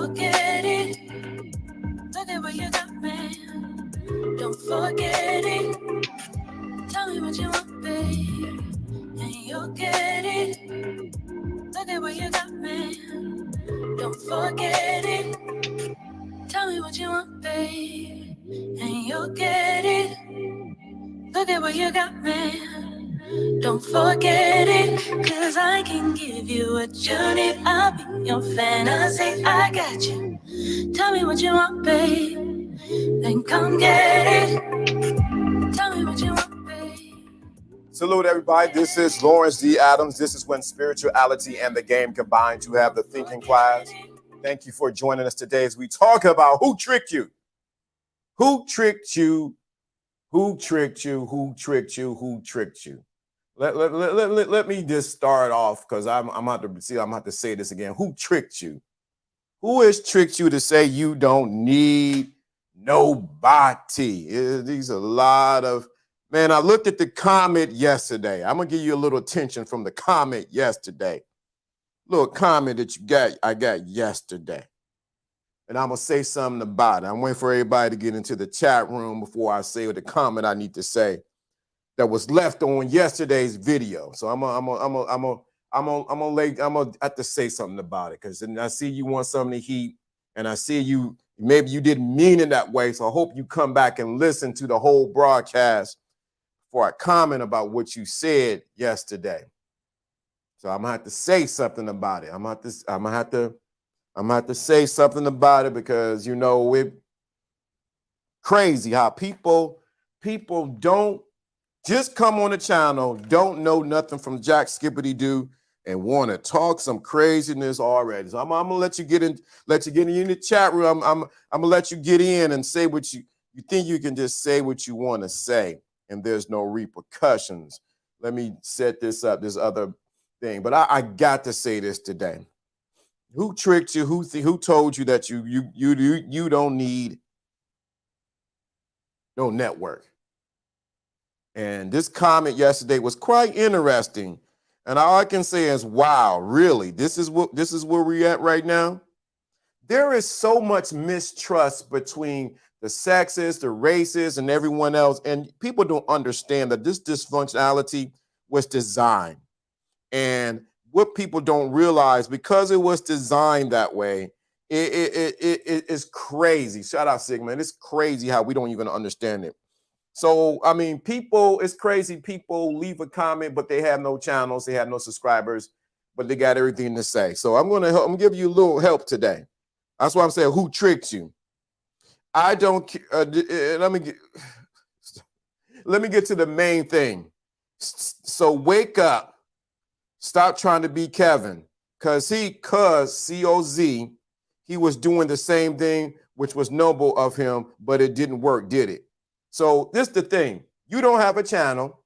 forget it. Look at what you got, man. Don't forget it. Tell me what you want, babe, and you'll get it. Look at what you got, man. Don't forget it. Tell me what you want, babe, and you'll get it. Look at what you got, man. Don't forget it, 'cause I can give you what you need. I'll be your fantasy. I got you. Tell me what you want, babe, then come get it. Tell me what you want, babe. Salute, everybody. This is Lawrence D. Adams. This is when spirituality and the game combine to have the thinking class. Thank you for joining us today as we talk about who tricked you. Who tricked you? Who tricked you? Who tricked you? Who tricked you? Let me just start off because I'm have to say this again. Who tricked you? Who has tricked you to say you don't need nobody? These are a lot of, man, I looked at the comment yesterday. I'm going to give you a little attention from the comment yesterday. Little comment that I got yesterday. And I'm going to say something about it. I'm waiting for everybody to get into the chat room before I say the comment I need to say that was left on yesterday's video. So I'm gonna have to say something about it because I see you want some of the heat, and I see you maybe you didn't mean it that way. So I hope you come back and listen to the whole broadcast before I comment about what you said yesterday. So I'm gonna have to say something about it. I'm gonna have to say something about it because you know it's crazy how people don't just come on the channel, don't know nothing from Jack Skippity Doo, and want to talk some craziness already. So I'm gonna let you get in the chat room. I'm gonna let you get in and say what you think you can just say what you want to say, and there's no repercussions. Let me set this up, this other thing. But I got to say this today. Who tricked you? Who told you that you don't need no network? And this comment yesterday was quite interesting. And all I can say is, wow, really? This is where we're at right now? There is so much mistrust between the sexes, the races, and everyone else. And people don't understand that this dysfunctionality was designed. And what people don't realize, because it was designed that way, it is crazy. Shout out Sigmund. It's crazy how we don't even understand it. So, I mean, it's crazy. People leave a comment, but they have no channels. They have no subscribers, but they got everything to say. So I'm going to help. I'm give you a little help today. That's why I'm saying, who tricked you? I don't, let me get to the main thing. So wake up. Stop trying to be Kevin. Cause C-O-Z, he was doing the same thing, which was noble of him, but it didn't work, did it? So this is the thing. You don't have a channel.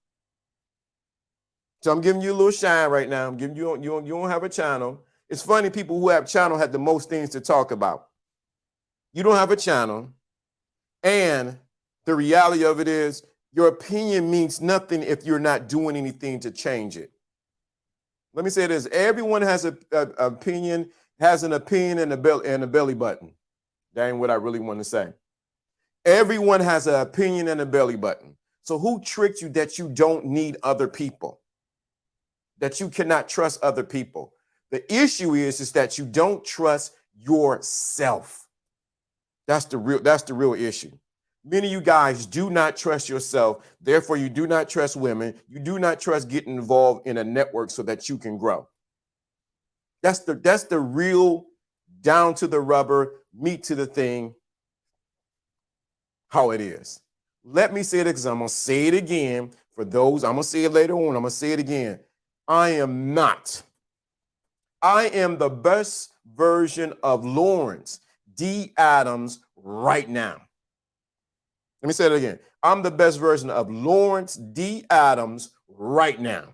So I'm giving you a little shine right now. I'm giving you don't have a channel. It's funny, people who have channel have the most things to talk about. You don't have a channel. And the reality of it is your opinion means nothing if you're not doing anything to change it. Let me say this. Everyone has an opinion and a belly button. That ain't what I really want to say. Everyone has an opinion and a belly button. So who tricked you that you don't need other people? That you cannot trust other people? The issue is that you don't trust yourself. That's the real issue. Many of you guys do not trust yourself. Therefore, you do not trust women. You do not trust getting involved in a network so that you can grow. That's the real down to the rubber, meat to the thing, how it is. Let me say it because I'm going to say it again for those. I'm going to say it later on. I'm going to say it again. I am the best version of Lawrence D. Adams right now. Let me say it again. I'm the best version of Lawrence D. Adams right now.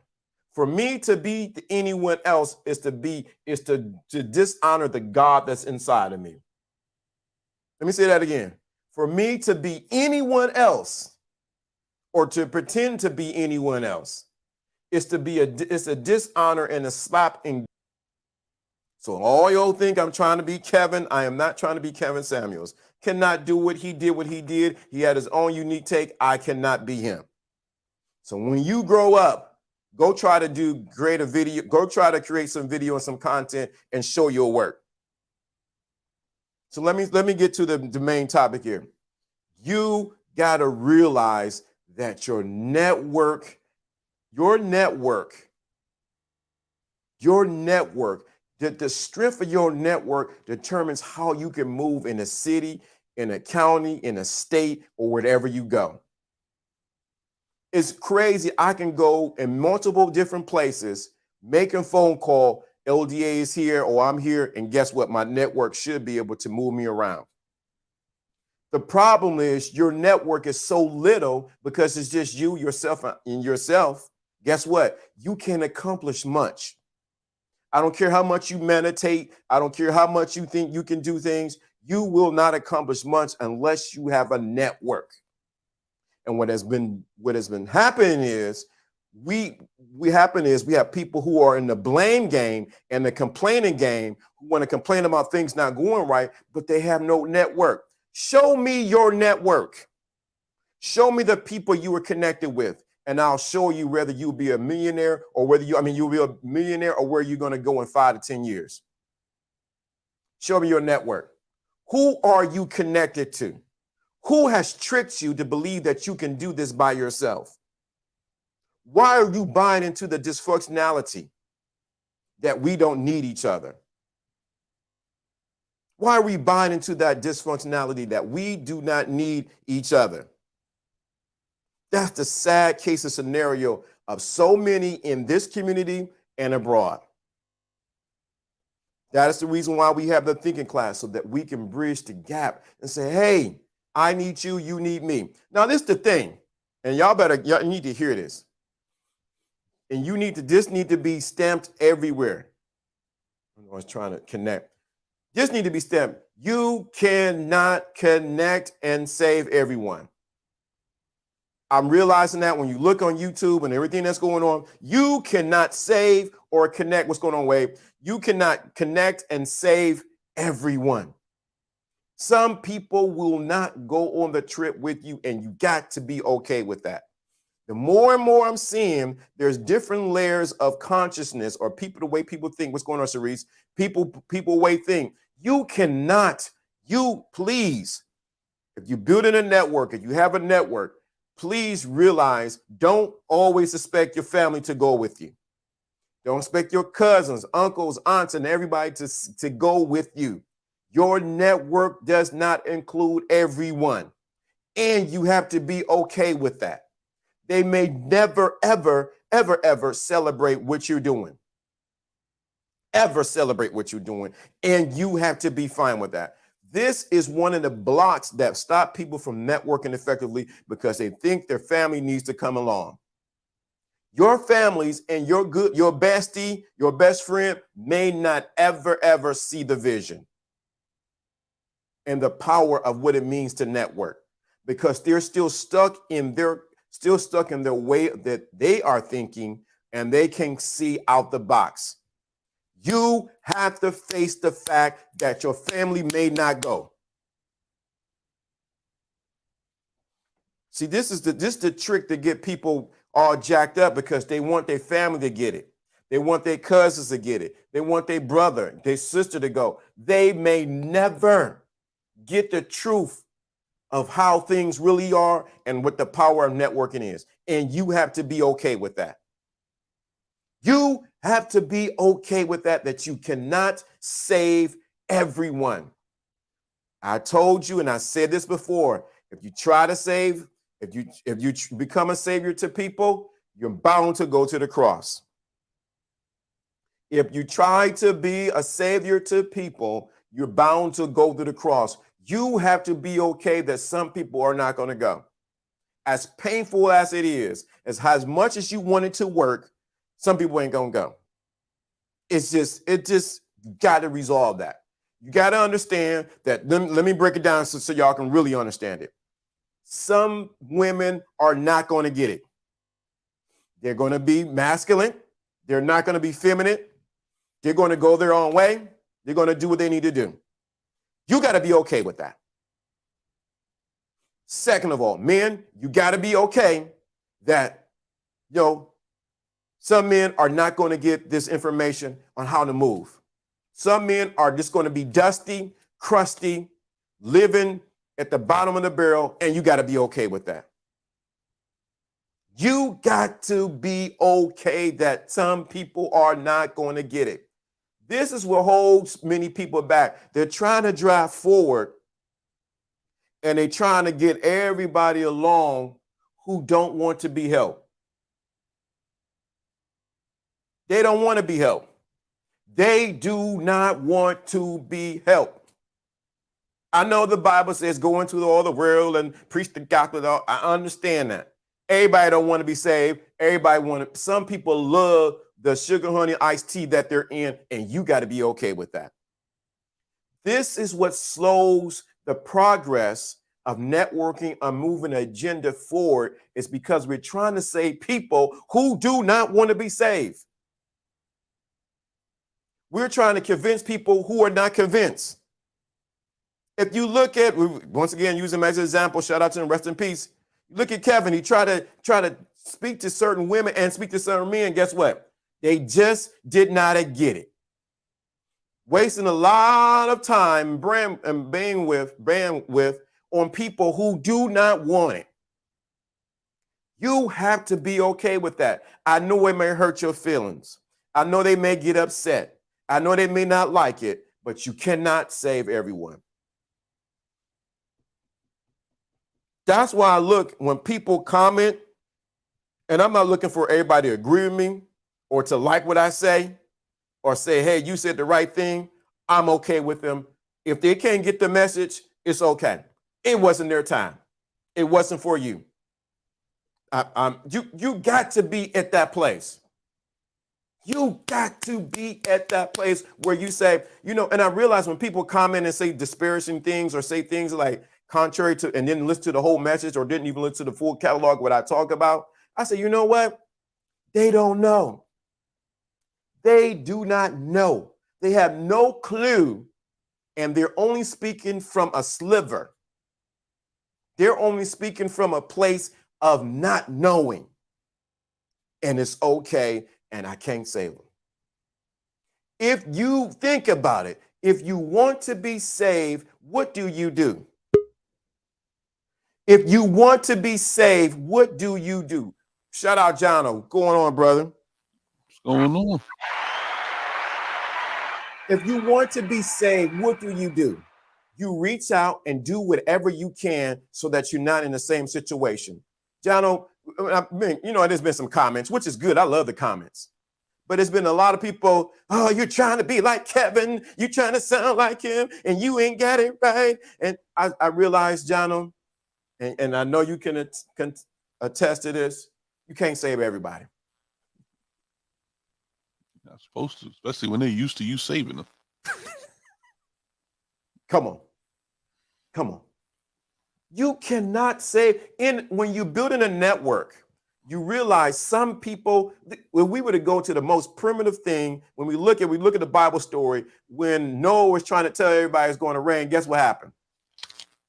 For me to be anyone else is to dishonor the God that's inside of me. Let me say that again. For me to be anyone else or to pretend to be anyone else is a dishonor and a slap in. So all y'all think I'm trying to be Kevin. I am not trying to be Kevin Samuels. Cannot do what he did. He had his own unique take. I cannot be him. So when you grow up, go try to create a video, go try to create some video and some content and show your work. So let me get to the main topic here. You got to realize that your network, that the strength of your network determines how you can move in a city, in a county, in a state, or wherever you go. It's crazy. I can go in multiple different places, making phone call, LDA is here, or I'm here, and guess what? My network should be able to move me around. The problem is your network is so little because it's just you, yourself, and yourself. Guess what? You can't accomplish much. I don't care how much you meditate. I don't care how much you think you can do things. You will not accomplish much unless you have a network. And what has been happening is we have people who are in the blame game and the complaining game who want to complain about things not going right, but they have no network. Show me your network. Show me the people you were connected with, and I'll show you whether you'll be a millionaire or you'll be a millionaire or where you're going to go in 5 to 10 years. Show me your network. Who are you connected to? Who has tricked you to believe that you can do this by yourself? Why are you buying into the dysfunctionality that we don't need each other? Why are we buying into that dysfunctionality that we do not need each other? That's the sad case of scenario of so many in this community and abroad. That is the reason why we have the thinking class, so that we can bridge the gap and say, hey, I need you, you need me. Now, this is the thing, and y'all need to hear this. And this need to be stamped everywhere. I was trying to connect. This need to be stamped. You cannot connect and save everyone. I'm realizing that when you look on YouTube and everything that's going on, you cannot save or connect what's going on, Wade. You cannot connect and save everyone. Some people will not go on the trip with you, and you got to be okay with that. The more and more I'm seeing, there's different layers of consciousness, or the way people think. What's going on, Cerise? People way think. Please, if you're building a network, if you have a network, please realize, don't always expect your family to go with you. Don't expect your cousins, uncles, aunts, and everybody to go with you. Your network does not include everyone, and you have to be okay with that. They may never, ever, ever, ever celebrate what you're doing. Ever celebrate what you're doing, and you have to be fine with that. This is one of the blocks that stop people from networking effectively, because they think their family needs to come along. Your families and your bestie, your best friend may not ever, ever see the vision and the power of what it means to network, because they're still stuck in their way that they are thinking, and they can see out the box. You have to face the fact that your family may not go. See, this is the trick to get people all jacked up, because they want their family to get it. They want their cousins to get it. They want their brother, their sister to go. They may never get the truth of how things really are and what the power of networking is. And you have to be okay with that. You have to be okay with that you cannot save everyone. I told you, and I said this before, if you try to save, if you become a savior to people, you're bound to go to the cross. If you try to be a savior to people, you're bound to go to the cross. You have to be okay that some people are not going to go. As painful as it is, as much as you want it to work, some people ain't going to go. It just got to resolve that. You got to understand that. Let me break it down so y'all can really understand it. Some women are not going to get it. They're going to be masculine. They're not going to be feminine. They're going to go their own way. They're going to do what they need to do. You got to be okay with that. Second of all, men, you got to be okay that, some men are not going to get this information on how to move. Some men are just going to be dusty, crusty, living at the bottom of the barrel, and you got to be okay with that. You got to be okay that some people are not going to get it. This is what holds many people back. They're trying to drive forward, and they're trying to get everybody along who don't want to be helped. They don't want to be helped. They do not want to be helped. I know the Bible says go into all the world and preach the gospel. I understand that. Everybody don't want to be saved. Some people love the sugar honey iced tea that they're in, and you got to be okay with that. This is what slows the progress of networking or moving an agenda forward, is because we're trying to save people who do not want to be saved. We're trying to convince people who are not convinced. If you look at, once again, using him as an example, shout out to him, rest in peace. Look at Kevin. He tried to speak to certain women and speak to certain men. Guess what? They just did not get it. Wasting a lot of time and bandwidth on people who do not want it. You have to be okay with that. I know it may hurt your feelings. I know they may get upset. I know they may not like it, but you cannot save everyone. That's why I look when people comment, and I'm not looking for everybody to agree with me or to like what I say or say, hey, you said the right thing. I'm okay with them. If they can't get the message, it's okay. It wasn't their time. It wasn't for you. You got to be at that place. You got to be at that place where you say, and I realize when people comment and say disparaging things or say things like contrary to, and then listen to the whole message or didn't even listen to the full catalog, what I talk about, I say, you know what? They don't know. They do not know. They have no clue, and they're only speaking from a sliver. They're only speaking from a place of not knowing. And it's okay, and I can't save them. If you think about it, if you want to be saved, what do you do? If you want to be saved, what do you do? Shout out Jono. What's going on, brother? What's going on? If you want to be saved, what do? You reach out and do whatever you can so that you're not in the same situation. Jono, there's been some comments, which is good. I love the comments. But there's been a lot of people, oh, you're trying to be like Kevin. You're trying to sound like him, and you ain't got it right. And I realized, Jono, and I know you can attest to this, you can't save everybody. You're not supposed to, especially when they're used to you saving them. Come on. You cannot save. When you're building a network, you realize some people, when we were to go to the most primitive thing, when we look at the Bible story, when Noah was trying to tell everybody it's going to rain, guess what happened?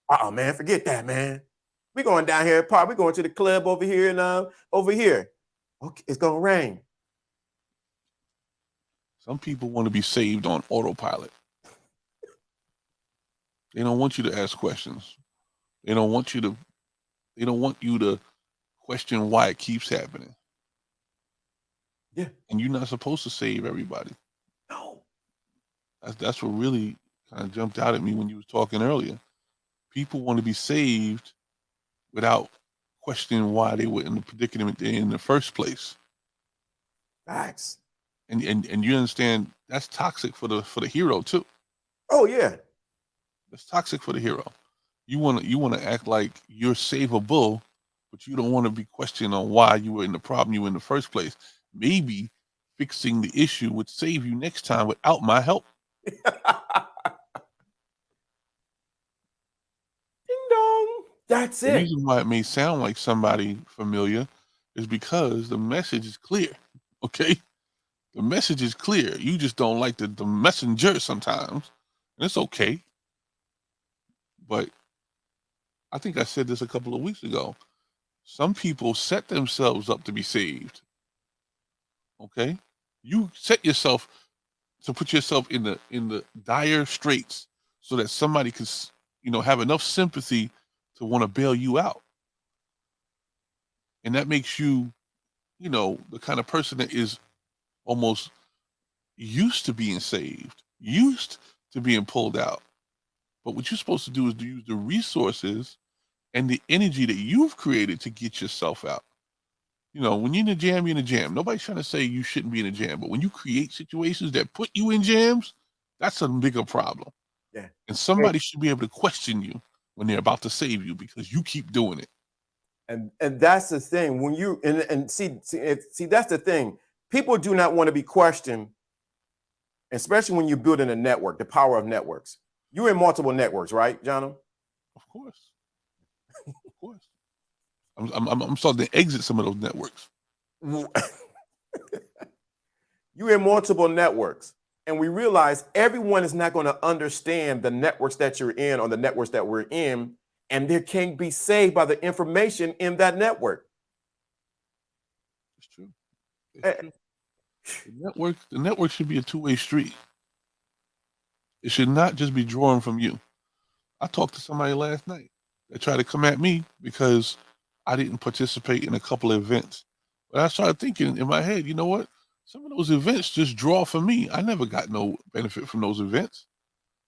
Oh man, forget that, man. We're going down here, we're going to the club over here and over here. Okay, it's going to rain. Some people want to be saved on autopilot. They don't want you to ask questions. They don't want you to question why it keeps happening. Yeah. And you're not supposed to save everybody. No. That's what really kind of jumped out at me when you were talking earlier. People want to be saved without questioning why they were in the predicament they're in the first place. Facts. And you understand that's toxic for the hero too. Oh yeah. It's toxic for the hero. You want to act like you're savable, but you don't want to be questioned on why you were in the problem you were in the first place. Maybe fixing the issue would save you next time without my help. Ding dong. That's it. The reason why it may sound like somebody familiar is because the message is clear. Okay? The message is clear. You just don't like the messenger sometimes, and it's okay. But I think I said this a couple of weeks ago. Some people set themselves up to be saved. Okay, you set yourself to put yourself in the dire straits so that somebody could, have enough sympathy to want to bail you out, and that makes you, the kind of person that is almost used to being saved, used to being pulled out. But what you're supposed to do is to use the resources and the energy that you've created to get yourself out. When you're in a jam, you're in a jam. Nobody's trying to say you shouldn't be in a jam, but when you create situations that put you in jams, that's a bigger problem. Yeah. And somebody should be able to question you when they're about to save you because you keep doing it. And that's the thing. When you and see that's the thing. People do not want to be questioned, especially when you're building a network, the power of networks. You're in multiple networks, right, Jono? Of course. Of course. I'm starting to exit some of those networks. You're in multiple networks. And we realize everyone is not going to understand the networks that you're in or the networks that we're in. And they can't be saved by the information in that network. It's true. It's true. The network should be a two-way street. It should not just be drawing from you. I talked to somebody last night that tried to come at me because I didn't participate in a couple of events. But I started thinking in my head, you know what? Some of those events just draw for me. I never got no benefit from those events.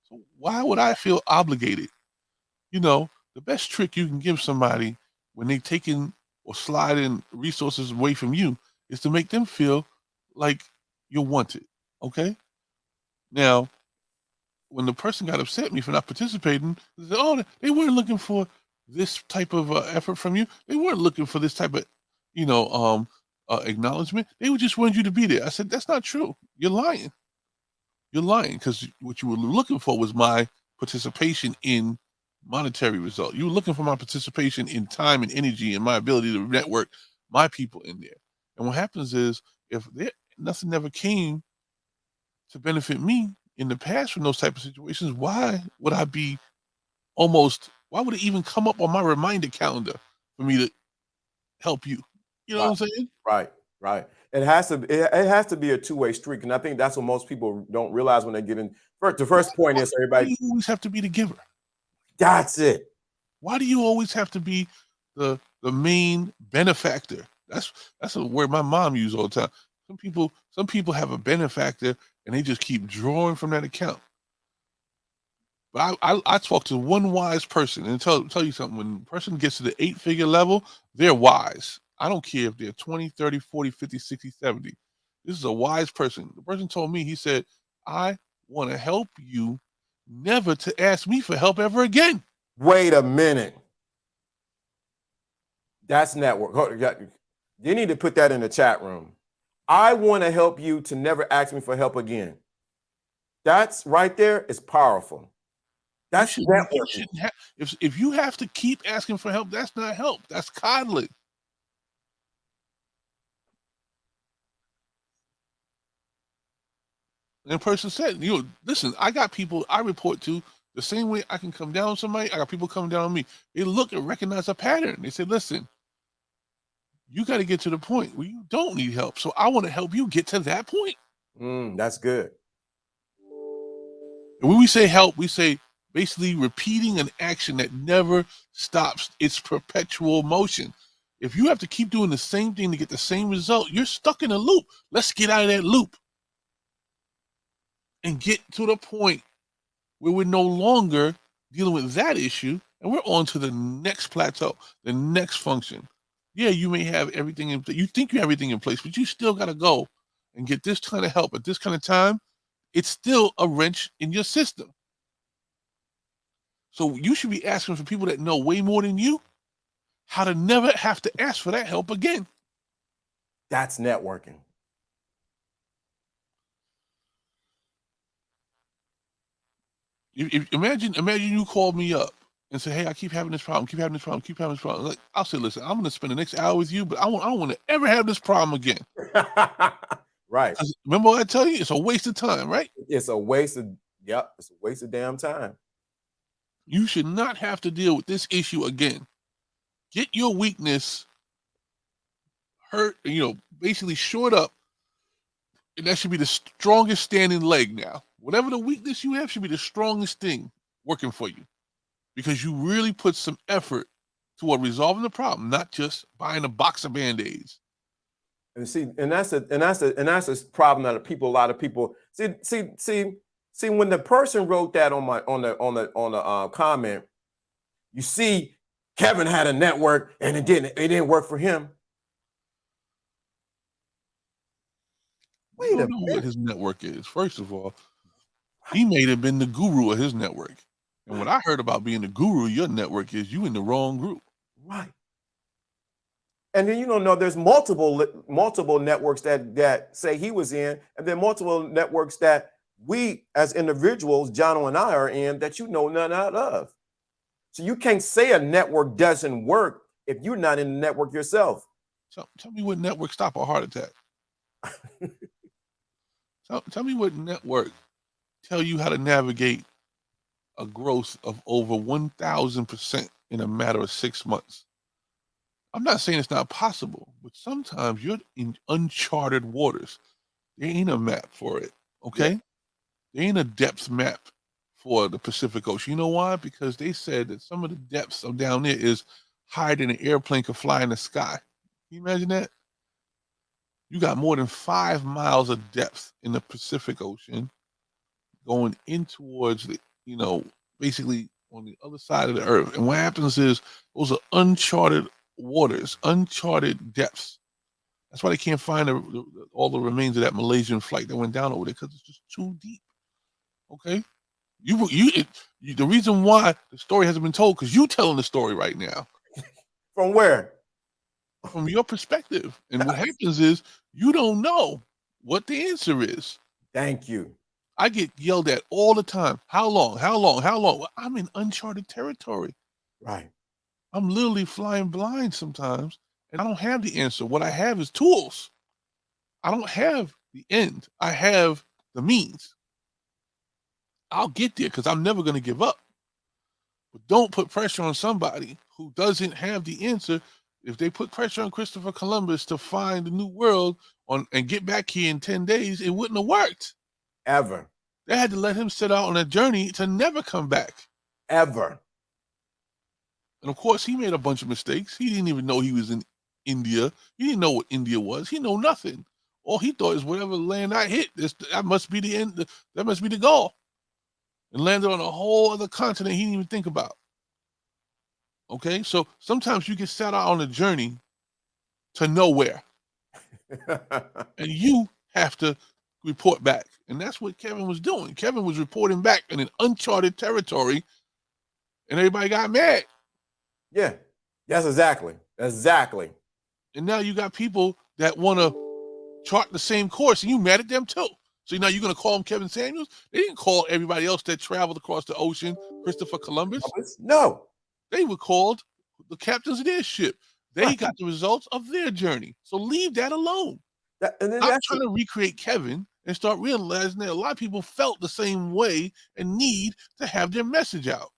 So why would I feel obligated? The best trick you can give somebody when they taking or sliding resources away from you is to make them feel like you're wanted. Okay? Now, when the person got upset at me for not participating, they said, oh, they weren't looking for this type of effort from you. They weren't looking for this type of, acknowledgement. They would just want you to be there. I said, that's not true. You're lying. You're lying because what you were looking for was my participation in monetary result. You were looking for my participation in time and energy and my ability to network my people in there. And what happens is if nothing ever came to benefit me in the past from those type of situations, why would it even come up on my reminder calendar for me to help you? You know what I'm saying? Right. It has to be a two-way street. And I think that's what most people don't realize when they get in. The first point is everybody. Why do you always have to be the giver? That's it. Why do you always have to be the main benefactor? That's a word my mom used all the time. Some people have a benefactor and they just keep drawing from that account. But I talk to one wise person and tell you something. When a person gets to the 8-figure level, they're wise. I don't care if they're 20, 30, 40, 50, 60, 70. This is a wise person. The person told me, he said, I want to help you never to ask me for help ever again. Wait a minute. That's network. You need to put that in the chat room. I want to help you to never ask me for help again. That's right there is powerful. That's networking. If you have to keep asking for help, that's not help. That's coddling. And the person said, listen, I got people I report to the same way I can come down on somebody. I got people coming down on me. They look and recognize a pattern. They say, listen, you got to get to the point where you don't need help. So I want to help you get to that point. That's good. And when we say help, we say basically repeating an action that never stops. It's perpetual motion. If you have to keep doing the same thing to get the same result, you're stuck in a loop. Let's get out of that loop and get to the point where we're no longer dealing with that issue and we're on to the next plateau, the next function. Yeah, you may have everything in place. You think you have everything in place, but you still got to go and get this kind of help at this kind of time. It's still a wrench in your system. So you should be asking for people that know way more than you how to never have to ask for that help again. That's networking. Imagine you called me up and say, hey, I keep having this problem. Like, I'll say, listen, I'm going to spend the next hour with you, but I don't want to ever have this problem again. Right. 'Cause remember what I tell you? It's a waste of time, right? It's a waste of, yep, it's a waste of damn time. You should not have to deal with this issue again. Get your weakness hurt, basically shored up, and that should be the strongest standing leg now. Whatever the weakness you have should be the strongest thing working for you, because you really put some effort toward resolving the problem, not just buying a box of Band-Aids. And see, and that's a problem that a lot of people see when the person wrote that on the comment, you see Kevin had a network and it didn't work for him. We don't know what his network is. First of all, he may have been the guru of his network. And what I heard about being the guru of your network is you in the wrong group. Right. And then there's multiple networks that say he was in, and then multiple networks that we as individuals, Jono and I, are in that none out of. So you can't say a network doesn't work if you're not in the network yourself. So tell me what network stop a heart attack. Tell me what network tell you how to navigate a growth of over 1,000% in a matter of 6 months. I'm not saying it's not possible, but sometimes you're in uncharted waters. There ain't a map for it, okay? Yeah. There ain't a depth map for the Pacific Ocean. You know why? Because they said that some of the depths of down there is higher than an airplane could fly in the sky. Can you imagine that? You got more than 5 miles of depth in the Pacific Ocean going in towards the, basically on the other side of the earth. And what happens is those are uncharted waters, uncharted depths. That's why they can't find all the remains of that Malaysian flight that went down over there, because it's just too deep. Okay? The reason why the story hasn't been told, because you're telling the story right now. From where? From your perspective. And what happens is you don't know what the answer is. Thank you. I get yelled at all the time. How long? How long? How long? Well, I'm in uncharted territory. Right. I'm literally flying blind sometimes, and I don't have the answer. What I have is tools. I don't have the end. I have the means. I'll get there because I'm never going to give up. But don't put pressure on somebody who doesn't have the answer. If they put pressure on Christopher Columbus to find the new world and get back here in 10 days, it wouldn't have worked. Ever. They had to let him set out on a journey to never come back. Ever. And of course, he made a bunch of mistakes. He didn't even know he was in India. He didn't know what India was. He know nothing. All he thought is whatever land I hit, that must be the end. That must be the goal. And landed on a whole other continent he didn't even think about. Okay, so sometimes you get set out on a journey to nowhere, and you have to report back. And that's what Kevin was doing. Kevin was reporting back in an uncharted territory, and everybody got mad. Yeah, that's exactly. And now you got people that want to chart the same course, and you mad at them too. So now you're going to call him Kevin Samuels? They didn't call everybody else that traveled across the ocean Christopher Columbus. No. They were called the captains of their ship. They got the results of their journey. So leave that alone. Stop trying to recreate Kevin and start realizing that a lot of people felt the same way and need to have their message out.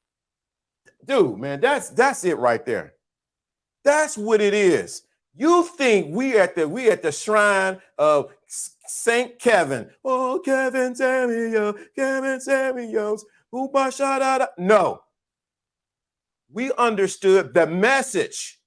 Dude, man, that's it right there. That's what it is. You think we at the shrine of Saint Kevin? Oh, Kevin Samuels, no. We understood the message.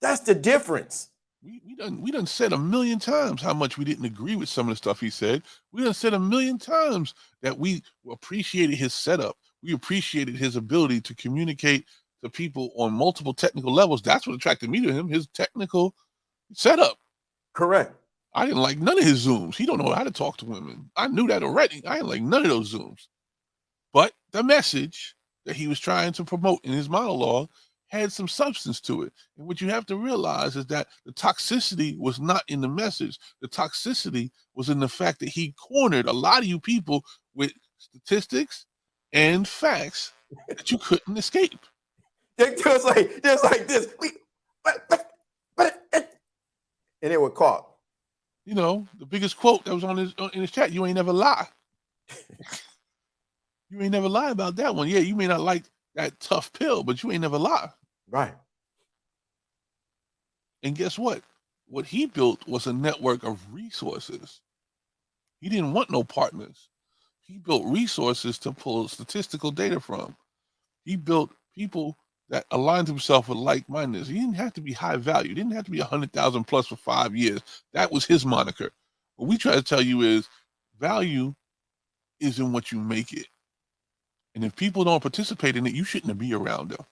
That's the difference. We done said a million times how much we didn't agree with some of the stuff he said. We done said a million times that we appreciated his setup. We appreciated his ability to communicate to people on multiple technical levels. That's what attracted me to him, his technical setup. Correct. I didn't like none of his Zooms. He don't know how to talk to women. I knew that already. I didn't like none of those Zooms. But the message that he was trying to promote in his monologue had some substance to it. And what you have to realize is that the toxicity was not in the message. The toxicity was in the fact that he cornered a lot of you people with statistics and facts that you couldn't escape. Just like this. And it would caught. You know, the biggest quote that was in his chat, you ain't never lie. You ain't never lie about that one. Yeah, you may not like that tough pill, but you ain't never lie. Right. And guess what? What he built was a network of resources. He didn't want no partners. He built resources to pull statistical data from. He built people that aligned himself with like-mindedness. He didn't have to be high value. He didn't have to be 100,000 plus for 5 years. That was his moniker. What we try to tell you is value is in what you make it. And if people don't participate in it, you shouldn't be around them.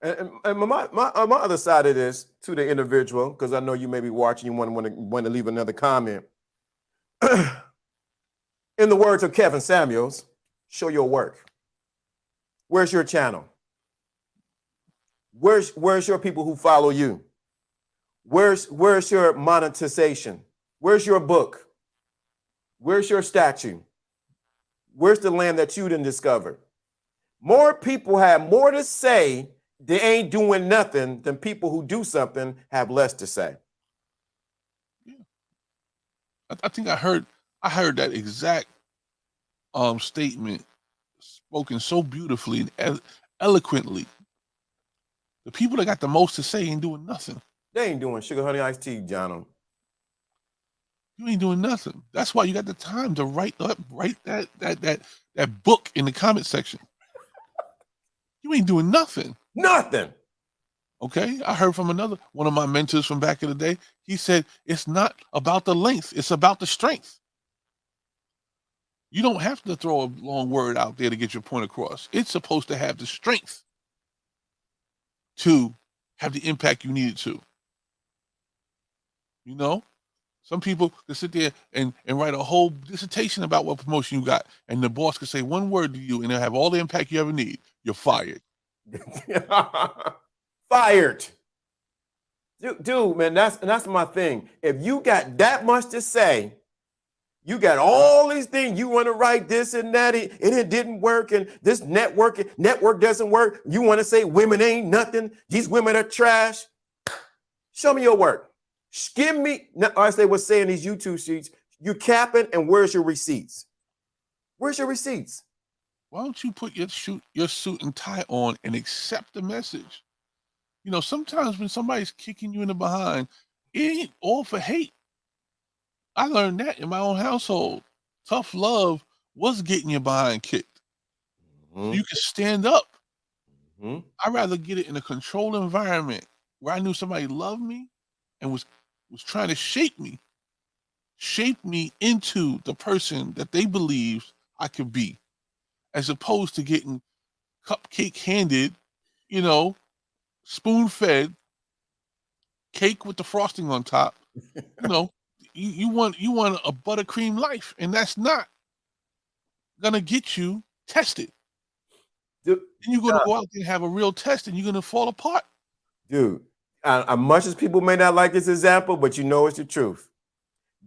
And my other side of this to the individual, because I know you may be watching, you want to leave another comment. In the words of Kevin Samuels, show your work. Where's your channel? Where's your people who follow you? Where's your monetization? Where's your book? Where's your statue? Where's the land that you didn't discover? More people have more to say. They ain't doing nothing than people who do something have less to say. Yeah. I think I heard that exact statement spoken so beautifully and eloquently. The people that got the most to say ain't doing nothing. They ain't doing sugar, honey, iced tea, Jono. You ain't doing nothing. That's why you got the time to write that book in the comment section. You ain't doing nothing. Nothing. Okay, I heard from one of my mentors from back in the day. He said, it's not about the length, it's about the strength. You don't have to throw a long word out there to get your point across. It's supposed to have the strength to have the impact you need it to. You know, some people could sit there and write a whole dissertation about what promotion you got, and the boss could say one word to you and it'll have all the impact you ever need. You're fired. Fired. Dude, man, that's my thing. If you got that much to say, you got all these things you want to write this and that, and it didn't work, and this network doesn't work. You want to say women ain't nothing. These women are trash. Show me your work. Give me, as they were saying these YouTube sheets, you capping, and where's your receipts? Where's your receipts? Why don't you put your suit and tie on and accept the message? You know, sometimes when somebody's kicking you in the behind, it ain't all for hate. I learned that in my own household. Tough love was getting your behind kicked. So you can stand up. I'd rather get it in a controlled environment where I knew somebody loved me and was trying to shape me into the person that they believed I could be, as opposed to getting cupcake handed, you know, spoon-fed cake with the frosting on top. You know, you want a buttercream life, and that's not gonna get you tested. Dude, and you're gonna go out there and have a real test, and you're gonna fall apart. Dude, as much as people may not like this example, but you know it's the truth.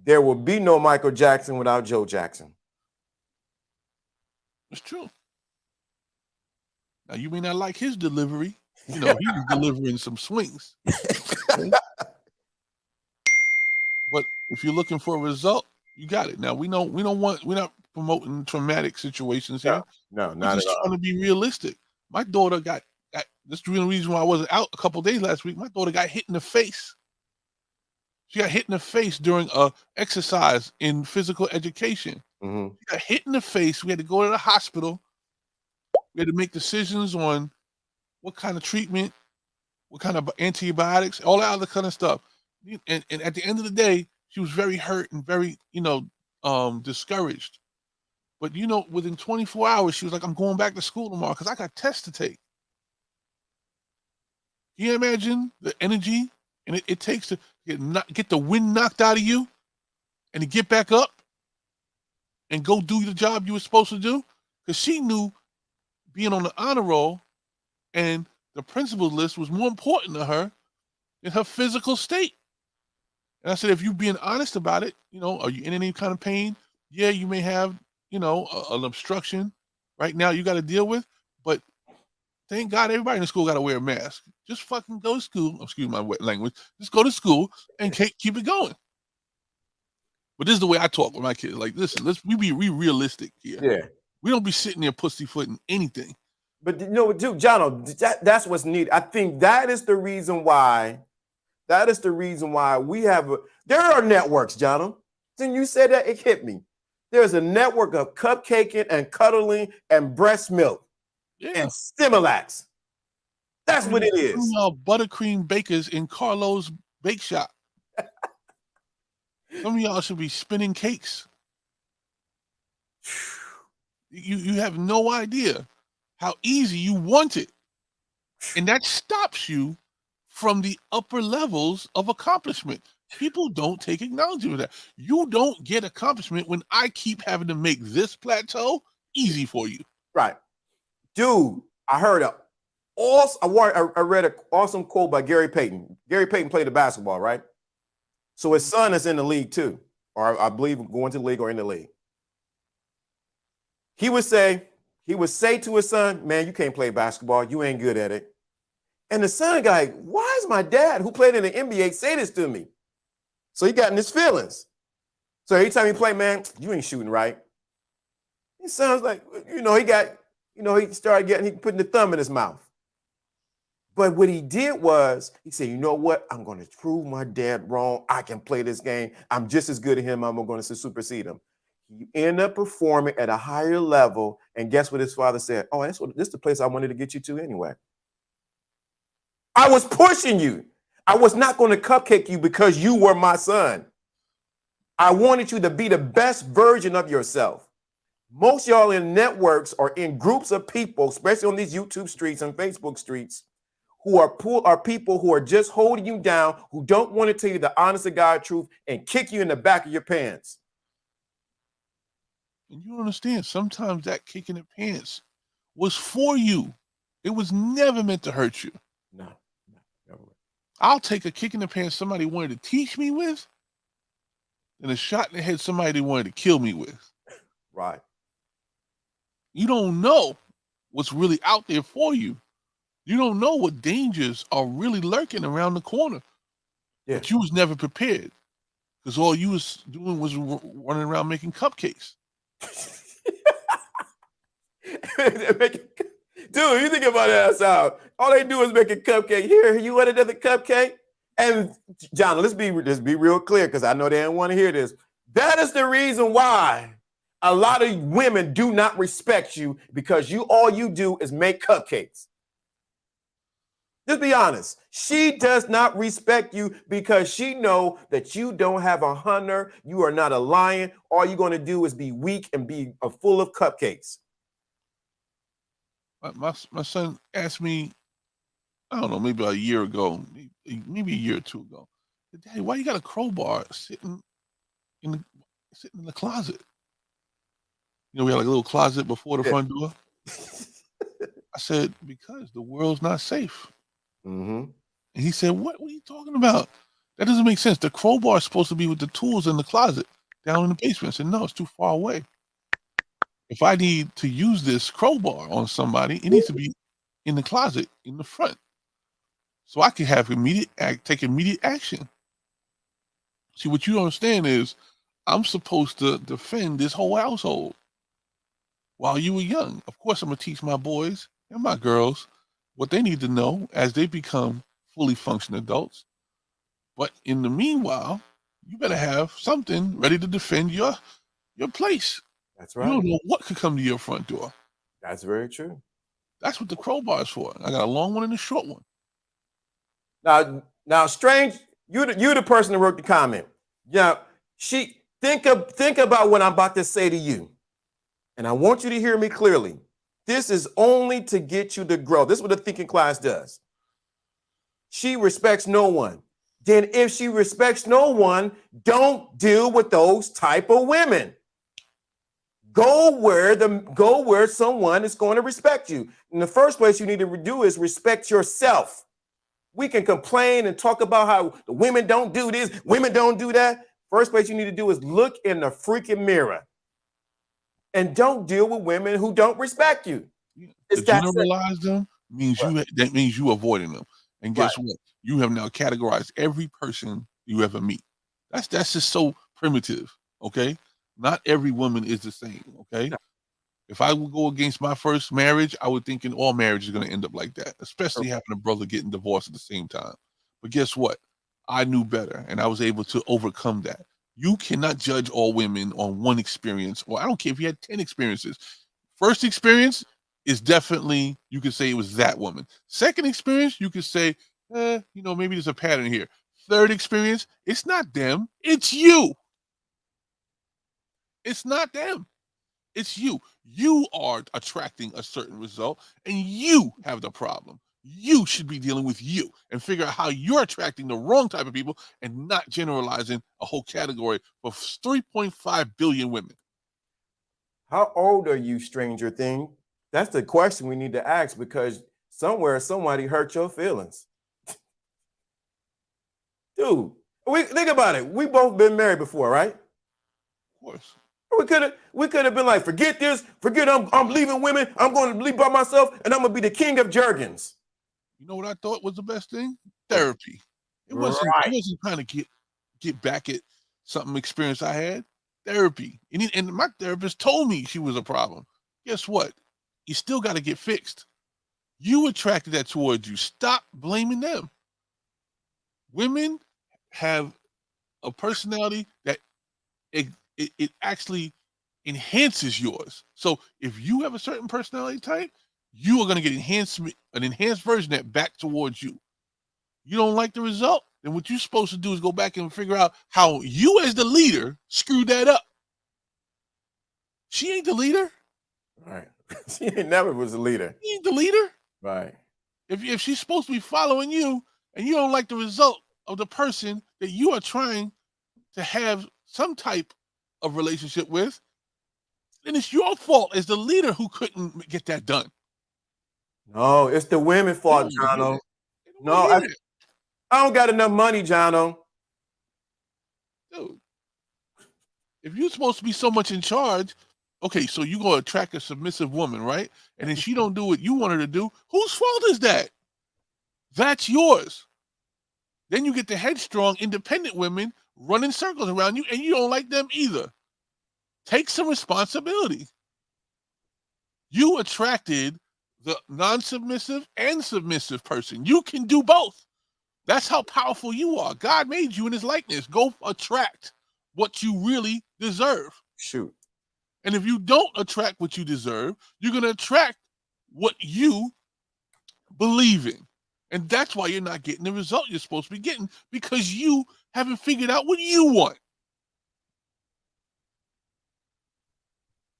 There will be no Michael Jackson without Joe Jackson. It's true. Now you may not like his delivery. You know, he was delivering some swings. Okay? But if you're looking for a result, you got it. Now we're not promoting traumatic situations here. No, We're not just at all. trying to be realistic. My daughter got this is the real reason why I wasn't out a couple of days last week. My daughter got hit in the face. She got hit in the face during a exercise in physical education. She got hit in the face. We had to go to the hospital. We had to make decisions on what kind of treatment, what kind of antibiotics, all that other kind of stuff. And at the end of the day, she was very hurt and very, discouraged. But, within 24 hours, she was like, I'm going back to school tomorrow because I got tests to take. Can you imagine the energy and it takes to get the wind knocked out of you and to get back up and go do the job you were supposed to do? Because she knew being on the honor roll and the principal's list was more important to her than her physical state. And I said, if you're being honest about it, are you in any kind of pain? Yeah, you may have, an obstruction right now you got to deal with, but Thank God everybody in the school got to wear a mask. Just fucking go to school. Excuse my wet language. Just go to school and keep it going. But this is the way I talk with my kids. Like, listen, we be realistic here. Yeah. We don't be sitting there pussyfooting anything. But you know, dude, Jono, that's what's needed. I think that is the reason why. That is the reason why we have there are networks, Jono. Then you said that, it hit me. There's a network of cupcaking and cuddling and breast milk and Stimulax. That's what it is. Y'all buttercream bakers in Carlo's Bake Shop. Some of y'all should be spinning cakes. You have no idea how easy you want it. And that stops you from the upper levels of accomplishment. People don't take acknowledgement of that. You don't get accomplishment when I keep having to make this plateau easy for you. Right. Dude, I read an awesome quote by Gary Payton. Gary Payton played the basketball, right? So his son is in the league too, or I believe going to the league or in the league. He would say to his son, man, you can't play basketball. You ain't good at it. And the son guy, why is my dad, who played in the NBA, say this to me? So he got in his feelings. So every time he play, man, you ain't shooting right. His son's like, he started putting the thumb in his mouth. But what he did was, he said, you know what? I'm going to prove my dad wrong. I can play this game. I'm just as good as him. I'm going to supersede him. He ended up performing at a higher level. And guess what his father said? Oh, this is the place I wanted to get you to anyway. I was pushing you. I was not going to cupcake you because you were my son. I wanted you to be the best version of yourself. Most y'all in networks or in groups of people, especially on these YouTube streets and Facebook streets, who are people who are just holding you down, who don't want to tell you the honest to God truth and kick you in the back of your pants. And you understand, sometimes that kick in the pants was for you. It was never meant to hurt you. No, never. I'll take a kick in the pants somebody wanted to teach me with and a shot in the head somebody wanted to kill me with. Right. You don't know what's really out there for you. You don't know what dangers are really lurking around the corner. Yeah. But you was never prepared because all you was doing was running around making cupcakes. Dude, you think about that, how all they do is make a cupcake. Here, you want another cupcake? And John, let's be real clear because I know they don't want to hear this. That is the reason why a lot of women do not respect you, because all you do is make cupcakes. Just be honest. She does not respect you because she know that you don't have a hunter. You are not a lion. All you're going to do is be weak and be full of cupcakes. My son asked me, I don't know, maybe a year ago, maybe a year or two ago, Daddy, why you got a crowbar sitting in the closet? You know, we had like a little closet before the front door. I said, because the world's not safe. Mm-hmm. And he said, what are you talking about? That doesn't make sense. The crowbar is supposed to be with the tools in the closet down in the basement. I said, no, it's too far away. If I need to use this crowbar on somebody, it needs to be in the closet in the front, so I can have take immediate action. See, what you don't understand is I'm supposed to defend this whole household while you were young. Of course, I'm going to teach my boys and my girls what they need to know as they become fully functioning adults. But in the meanwhile, you better have something ready to defend your place. That's right. You don't know what could come to your front door. That's very true. That's what the crowbar is for. I got a long one and a short one. Now, Strange, you the person that wrote the comment. Yeah, think about what I'm about to say to you, and I want you to hear me clearly. This is only to get you to grow. This is what the thinking class does. She respects no one. Then if she respects no one, don't deal with those type of women. Go where someone is going to respect you. In the first place, you need to do is respect yourself. We can complain and talk about how the women don't do this, women don't do that. First place you need to do is look in the freaking mirror. And don't deal with women who don't respect you. To generalize them means Right. that means you avoiding them. And Right. guess what? You have now categorized every person you ever meet. That's just so primitive. Okay, not every woman is the same. Okay, if I would go against my first marriage, I would think in all marriage is going to end up like that, especially having a brother getting divorced at the same time. But guess what? I knew better, and I was able to overcome that. You cannot judge all women on one experience, or I don't care if you had 10 experiences. First experience is definitely, you could say it was that woman. Second experience, you could say, maybe there's a pattern here. Third experience, it's not them, it's you. It's not them. It's you. You are attracting a certain result, and you have the problem. You should be dealing with you and figure out how you're attracting the wrong type of people and not generalizing a whole category for 3.5 billion women. How old are you, stranger thing? That's the question we need to ask, because somewhere somebody hurt your feelings. Dude, think about it. We both been married before, right? Of course. We could have been like, forget this, forget I'm leaving women, I'm going to leave by myself, and I'm gonna be the king of Jergens. You know what I thought was the best thing? Therapy. It wasn't trying to get back at something experience I had. Therapy. And my therapist told me she was a problem. Guess what? You still got to get fixed. You attracted that towards you. Stop blaming them. Women have a personality that it actually enhances yours. So if you have a certain personality type, you are going to get an enhanced version of that back towards you. You don't like the result, then what you're supposed to do is go back and figure out how you as the leader screwed that up. She ain't the leader. Right. She ain't never was a leader. She ain't the leader. Right. If she's supposed to be following you and you don't like the result of the person that you are trying to have some type of relationship with, then it's your fault as the leader who couldn't get that done. No, it's the women's fault, Jono. No, I don't got enough money, Jono. Dude, if you're supposed to be so much in charge, okay, so you go attract a submissive woman, right? And then she don't do what you want her to do. Whose fault is that? That's yours. Then you get the headstrong, independent women running circles around you, and you don't like them either. Take some responsibility. You attracted the non-submissive and submissive person. You can do both. That's how powerful you are. God made you in his likeness. Go attract what you really deserve. Shoot. And if you don't attract what you deserve, you're going to attract what you believe in. And that's why you're not getting the result you're supposed to be getting, because you haven't figured out what you want.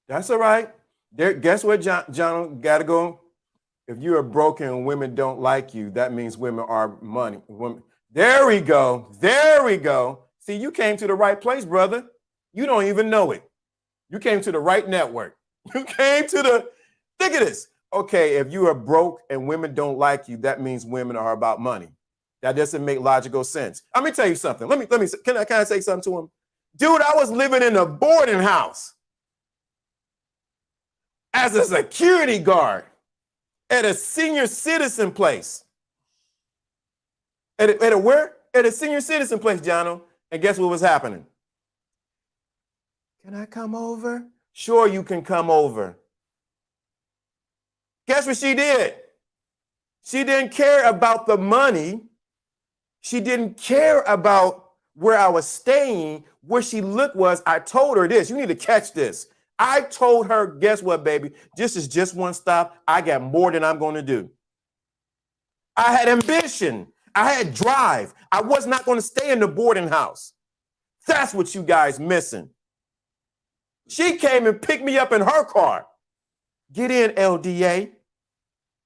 That's all right. Guess what, John got to go? If you are broken and women don't like you, that means women are money. There we go. There we go. See, you came to the right place, brother. You don't even know it. You came to the right network. You came to the, think of this. Okay, if you are broke and women don't like you, that means women are about money. That doesn't make logical sense. Let me tell you something. Can I say something to him? Dude, I was living in a boarding house as a security guard at a senior citizen place. At a where? At a senior citizen place, Jono. And guess what was happening? Can I come over? Sure, you can come over. Guess what she did? She didn't care about the money. She didn't care about where I was staying. Where she looked was, I told her this. You need to catch this. I told her, guess what, baby? This is just one stop. I got more than I'm going to do. I had ambition. I had drive. I was not going to stay in the boarding house. That's what you guys missing. She came and picked me up in her car. Get in, LDA.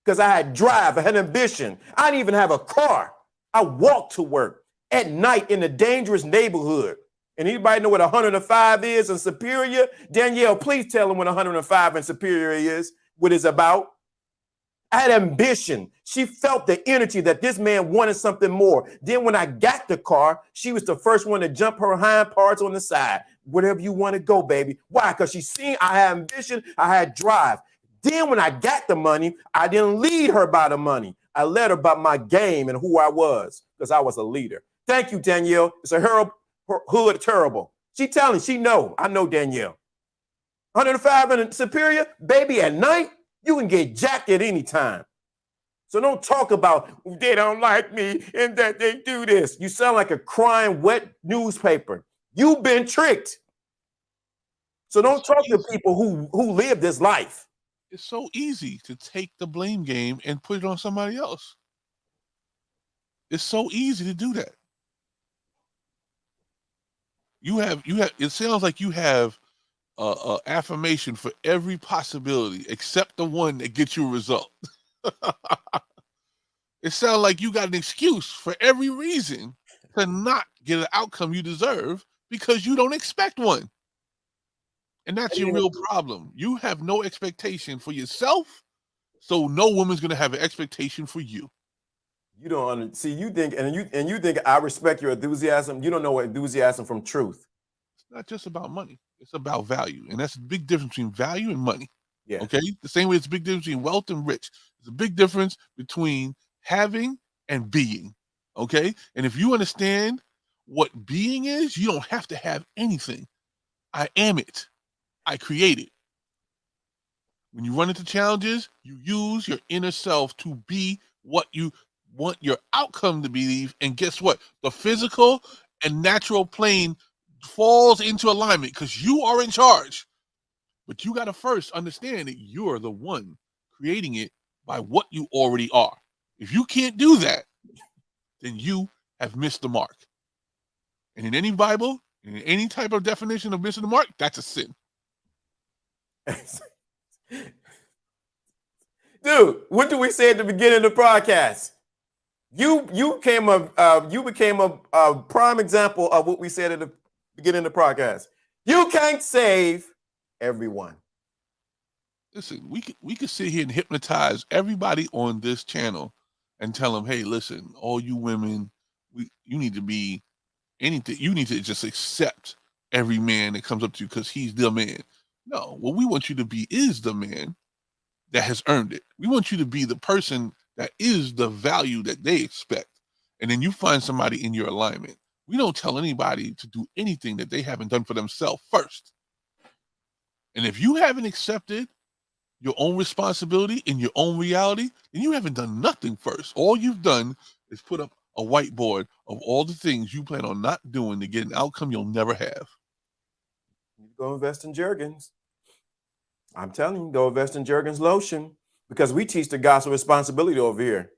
Because I had drive. I had ambition. I didn't even have a car. I walked to work at night in a dangerous neighborhood. And anybody know what 105 is in Superior? Danielle, please tell them what 105 in Superior is, what it's about. I had ambition. She felt the energy that this man wanted something more. Then when I got the car, she was the first one to jump her hind parts on the side. Whatever you want to go, baby. Why? Because she seen I had ambition, I had drive. Then when I got the money, I didn't lead her by the money. I led her by my game and who I was, because I was a leader. Thank you, Danielle. It's a hood terrible. She telling, she know. I know Danielle. 105 and Superior, baby, at night, you can get jacked at any time. So don't talk about they don't like me and that they do this. You sound like a crying, wet newspaper. You've been tricked. So don't talk to people who live this life. It's so easy to take the blame game and put it on somebody else. It's so easy to do that. You have. It sounds like you have affirmation for every possibility except the one that gets you a result. It sounds like you got an excuse for every reason to not get an outcome you deserve because you don't expect one. And that's your real problem. You have no expectation for yourself, so no woman's going to have an expectation for you. You don't see. You think, and you think I respect your enthusiasm. You don't know what enthusiasm from truth. It's not just about money. It's about value, and that's a big difference between value and money. Yeah. Okay. The same way it's a big difference between wealth and rich. There's a big difference between having and being. Okay. And if you understand what being is, you don't have to have anything. I am it. I create it. When you run into challenges, you use your inner self to be what you want your outcome to be. And guess what? The physical and natural plane falls into alignment because you are in charge. But you got to first understand that you're the one creating it by what you already are. If you can't do that, then you have missed the mark. And in any Bible, in any type of definition of missing the mark, that's a sin. Dude, what did we say at the beginning of the podcast? You became a prime example of what we said at the beginning of the podcast. You can't save everyone. Listen, we could sit here and hypnotize everybody on this channel and tell them, hey, listen, all you women, you need to be anything. You need to just accept every man that comes up to you because he's the man. No, what we want you to be is the man that has earned it. We want you to be the person that is the value that they expect. And then you find somebody in your alignment. We don't tell anybody to do anything that they haven't done for themselves first. And if you haven't accepted your own responsibility in your own reality, then you haven't done nothing first. All you've done is put up a whiteboard of all the things you plan on not doing to get an outcome you'll never have. You go invest in Jergens. I'm telling you, go invest in Jergens lotion because we teach the gospel responsibility over here.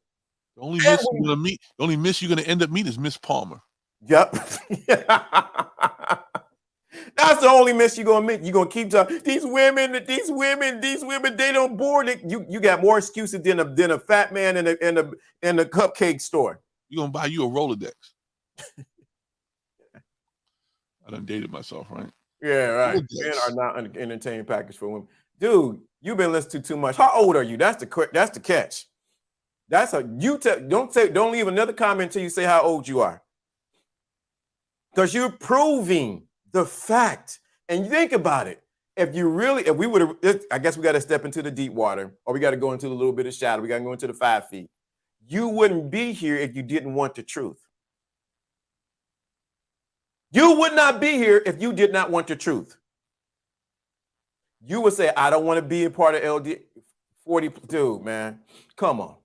The only miss you're gonna meet, the only miss you're gonna end up meeting is Miss Palmer. Yep. That's the only miss you're gonna meet. You're gonna keep talking. These women, they don't bore. You got more excuses than a fat man in the cupcake store. You're gonna buy you a Rolodex. I done dated myself, right? Yeah, right. Men are not an entertaining package for women. Dude, you've been listening to too much. How old are you? That's the catch. Don't leave another comment until you say how old you are. Because you're proving the fact. And you think about it. If we would have, I guess we got to step into the deep water, or we got to go into a little bit of shadow. We got to go into the 5 feet. You wouldn't be here if you didn't want the truth. You would not be here if you did not want the truth. You would say, I don't want to be a part of LDA 42, man. Come on.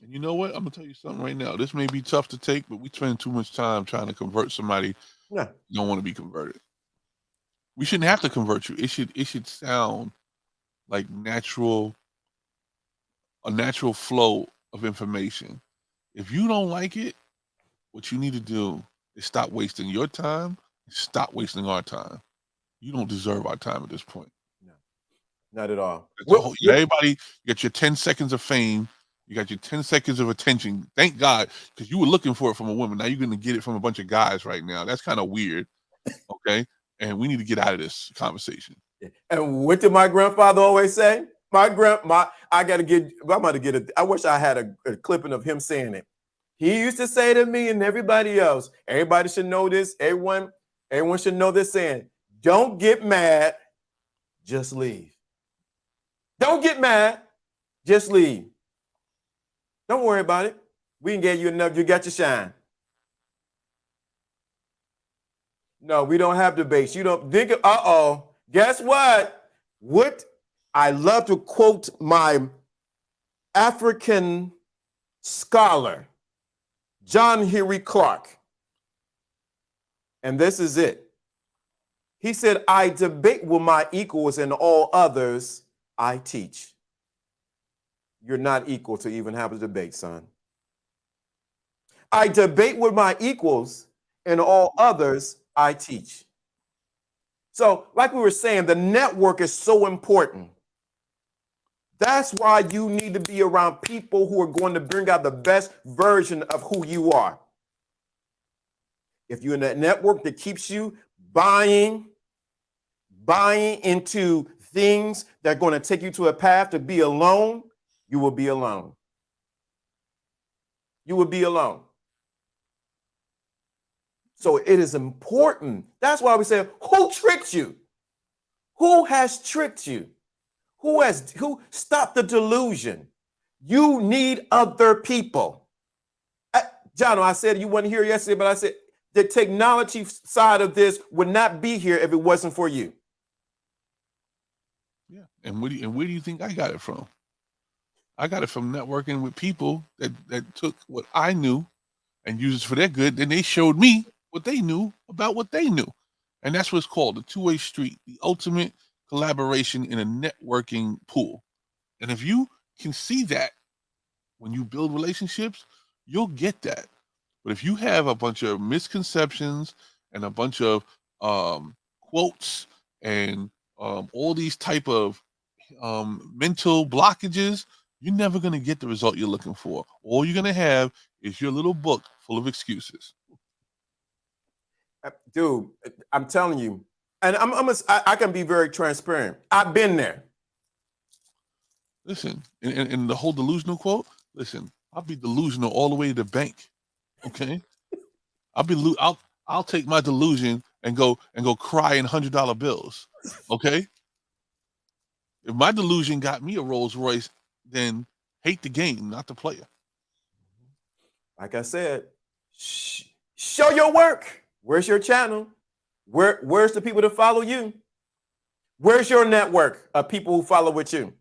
And you know what? I'm gonna tell you something right now. This may be tough to take, but we spend too much time trying to convert somebody who don't want to be converted. We shouldn't have to convert you. It should sound like a natural flow of information. If you don't like it, what you need to do is stop wasting your time, stop wasting our time. You don't deserve our time at this point. No, not at all. Everybody, you got your 10 seconds of fame. You got your 10 seconds of attention. Thank God, because you were looking for it from a woman. Now you're going to get it from a bunch of guys right now. That's kind of weird. Okay. And we need to get out of this conversation. And what did my grandfather always say? I wish I had a clipping of him saying it. He used to say to me and everybody else, everybody should know this. Everyone should know this saying, don't get mad, just leave. Don't get mad. Just leave. Don't worry about it. We can get you enough. You got your shine. No, we don't have debates. You don't think, guess what? What I love to quote my African scholar, John Henry Clark. And this is it. He said, I debate with my equals and all others I teach. You're not equal to even have a debate, son. I debate with my equals and all others I teach. So, like we were saying, the network is so important. That's why you need to be around people who are going to bring out the best version of who you are. If you're in that network that keeps you buying into things that are going to take you to a path to be alone, you will be alone. You will be alone. So it is important. That's why we say, who tricked you? Who has tricked you? Who stopped the delusion? You need other people. Jono, I said you weren't here yesterday, but I said the technology side of this would not be here if it wasn't for you. Yeah. And where do you think I got it from? I got it from networking with people that took what I knew and used it for their good. Then they showed me what they knew about what they knew. And that's what's called the two-way street, the ultimate collaboration in a networking pool. And if you can see that when you build relationships, you'll get that. But if you have a bunch of misconceptions and a bunch of quotes and all these type of mental blockages, you're never going to get the result you're looking for. All you're going to have is your little book full of excuses. Dude, I'm telling you, and I can be very transparent. I've been there. Listen, in the whole delusional quote, listen, I'll be delusional all the way to the bank. Okay, I'll take my delusion and go cry in $100 bills. Okay, if my delusion got me a Rolls Royce, then hate the game, not the player. Like I said, show your work. Where's your channel? Where's the people to follow you? Where's your network of people who follow with you?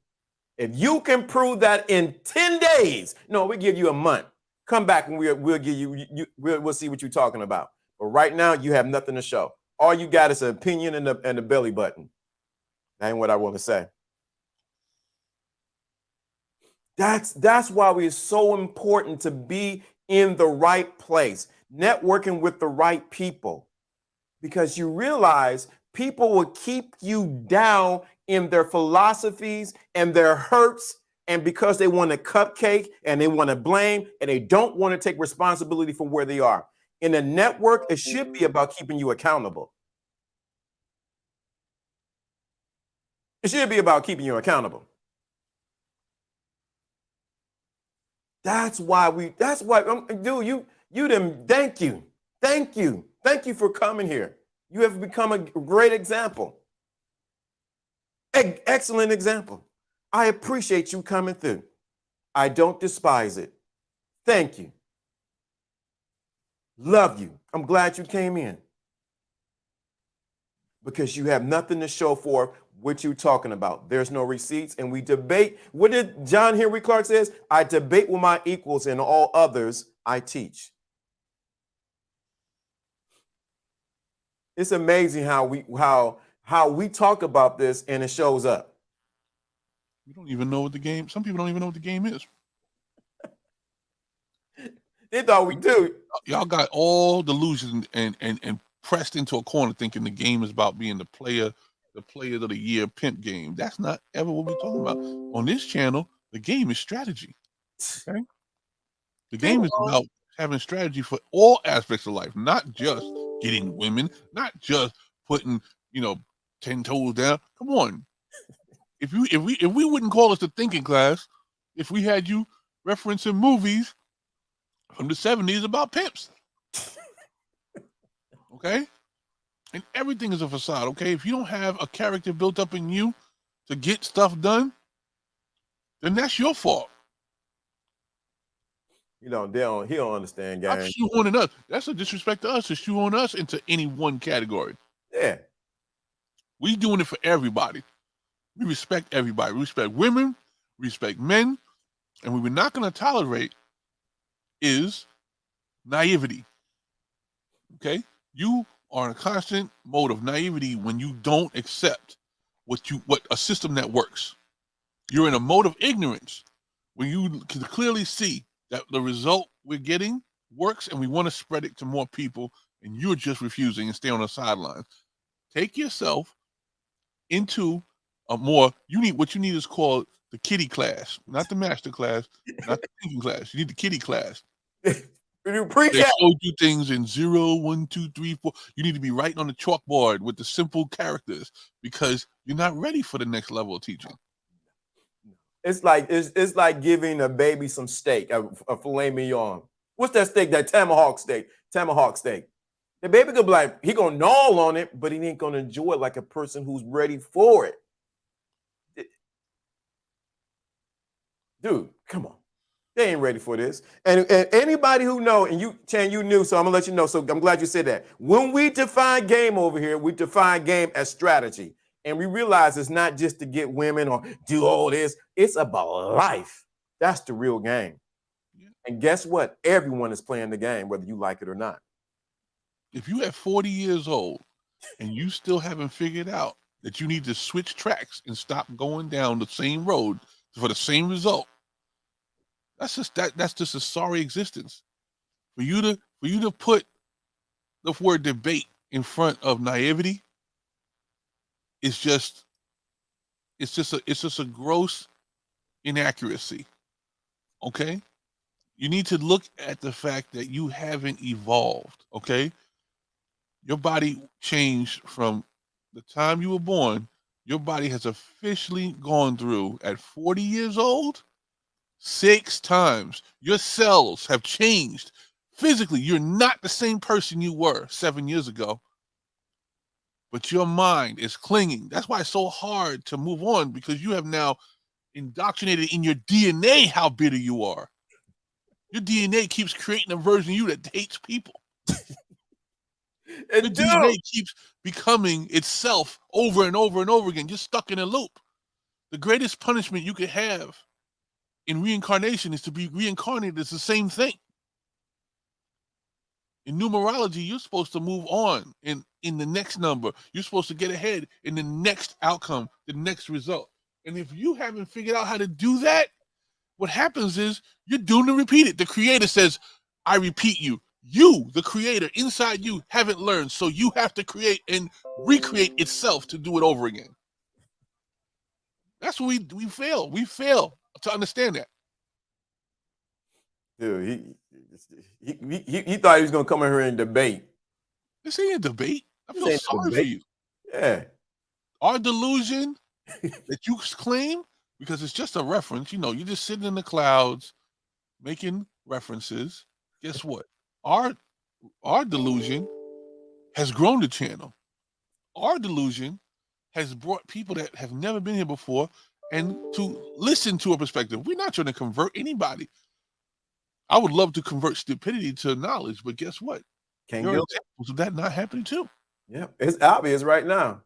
If you can prove that in 10 days, no, we give you a month. Come back and we'll give we'll see what you're talking about. But right now, you have nothing to show. All you got is an opinion and a belly button. That ain't what I want to say. That's why it's so important to be in the right place, networking with the right people, because you realize people will keep you down in their philosophies and their hurts, and because they want a cupcake and they want to blame and they don't want to take responsibility for where they are. In a network, it should be about keeping you accountable. It should be about keeping you accountable. That's why, dude, you didn't, thank you for coming here. You have become a great example. Excellent example. I appreciate you coming through. I don't despise it. Thank you. Love you. I'm glad you came in. Because you have nothing to show for what you're talking about. There's no receipts, and we debate. What did John Henry Clark says? I debate with my equals, and all others I teach. It's amazing how we talk about this and it shows up. You don't even know what the game. Some people don't even know what the game is. They thought we do. Y'all got all delusion and pressed into a corner thinking the game is about being the player of the year pimp game. That's not ever what we're talking about. On this channel, the game is strategy. Okay? The game is about having strategy for all aspects of life, not just getting women, not just putting, 10 toes down. Come on. If we wouldn't call us the thinking class, if we had you referencing movies from the 70s about pimps. Okay? And everything is a facade, okay? If you don't have a character built up in you to get stuff done, then that's your fault. He don't understand Stop game. shoehorning us. That's a disrespect to us to shoehorn us into any one category. Yeah. We doing it for everybody. We respect everybody. We respect women, we respect men, and what we're not going to tolerate is naivety. Okay? You are in a constant mode of naivety when you don't accept what a system that works. You're in a mode of ignorance when you can clearly see that the result we're getting works and we want to spread it to more people, and you're just refusing and stay on the sidelines. Take yourself into a more, what you need is called the kiddie class, not the master class, not the thinking class. You need the kiddie class. They showed you things in 0, 1, 2, 3, 4. You need to be writing on the chalkboard with the simple characters because you're not ready for the next level of teaching. It's like giving a baby some steak, a filet mignon. What's that steak? That tomahawk steak. Tomahawk steak. The baby could be like, he gonna gnaw on it, but he ain't gonna enjoy it like a person who's ready for it. Dude, come on. They ain't ready for this. And anybody who know, and you, Chan, you knew, so I'm gonna let you know. So I'm glad you said that. When we define game over here, we define game as strategy. And we realize it's not just to get women or do all this. It's about life. That's the real game. Yeah. And guess what? Everyone is playing the game, whether you like it or not. If you at 40 years old and you still haven't figured out that you need to switch tracks and stop going down the same road for the same result, that's just a sorry existence. For you to put the word debate in front of naivety, it's just a gross inaccuracy. Okay? You need to look at the fact that you haven't evolved, okay? Your body changed from the time you were born. Your body has officially gone through, at 40 years old, 6 times. Your cells have changed. Physically, you're not the same person you were 7 years ago. But your mind is clinging. That's why it's so hard to move on, because you have now indoctrinated in your DNA how bitter you are. Your DNA keeps creating a version of you that hates people. Your DNA keeps becoming itself over and over and over again, just stuck in a loop. The greatest punishment you could have in reincarnation is to be reincarnated as the same thing. In numerology, you're supposed to move on in the next number. You're supposed to get ahead in the next outcome, the next result. And if you haven't figured out how to do that, what happens is you're doomed to repeat it. The creator says, I repeat you. You, the creator inside you, haven't learned. So you have to create and recreate itself to do it over again. That's what we fail. We fail to understand that. Dude, he thought he was gonna come in here and debate. This ain't a debate. I feel sorry for you. Yeah. Our delusion that you claim, because it's just a reference, you're just sitting in the clouds making references. Guess what? Our delusion has grown the channel. Our delusion has brought people that have never been here before and to listen to a perspective. We're not trying to convert anybody. I would love to convert stupidity to knowledge, but guess what? There are examples of that not happening too. Yeah, it's obvious right now.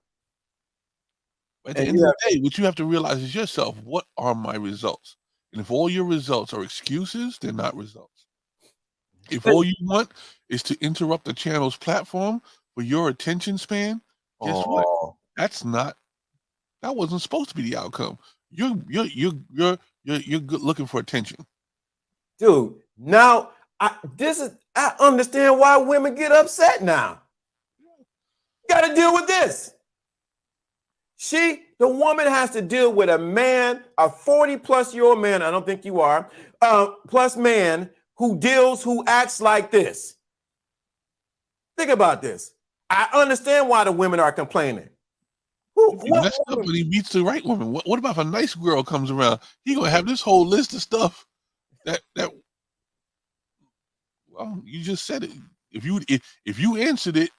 At the end of the day, what you have to realize is yourself, what are my results? And if all your results are excuses, they're not results. If all you want is to interrupt the channel's platform for your attention span, guess what? That wasn't supposed to be the outcome. You're looking for attention. Dude, now I understand why women get upset now. You got to deal with this. The woman has to deal with a man, a 40-plus-year-old man, I don't think you are, plus man who acts like this. Think about this. I understand why the women are complaining. He messed up when he meets the right woman. What about if a nice girl comes around? He gonna have this whole list of stuff that well, you just said it. If you answered it,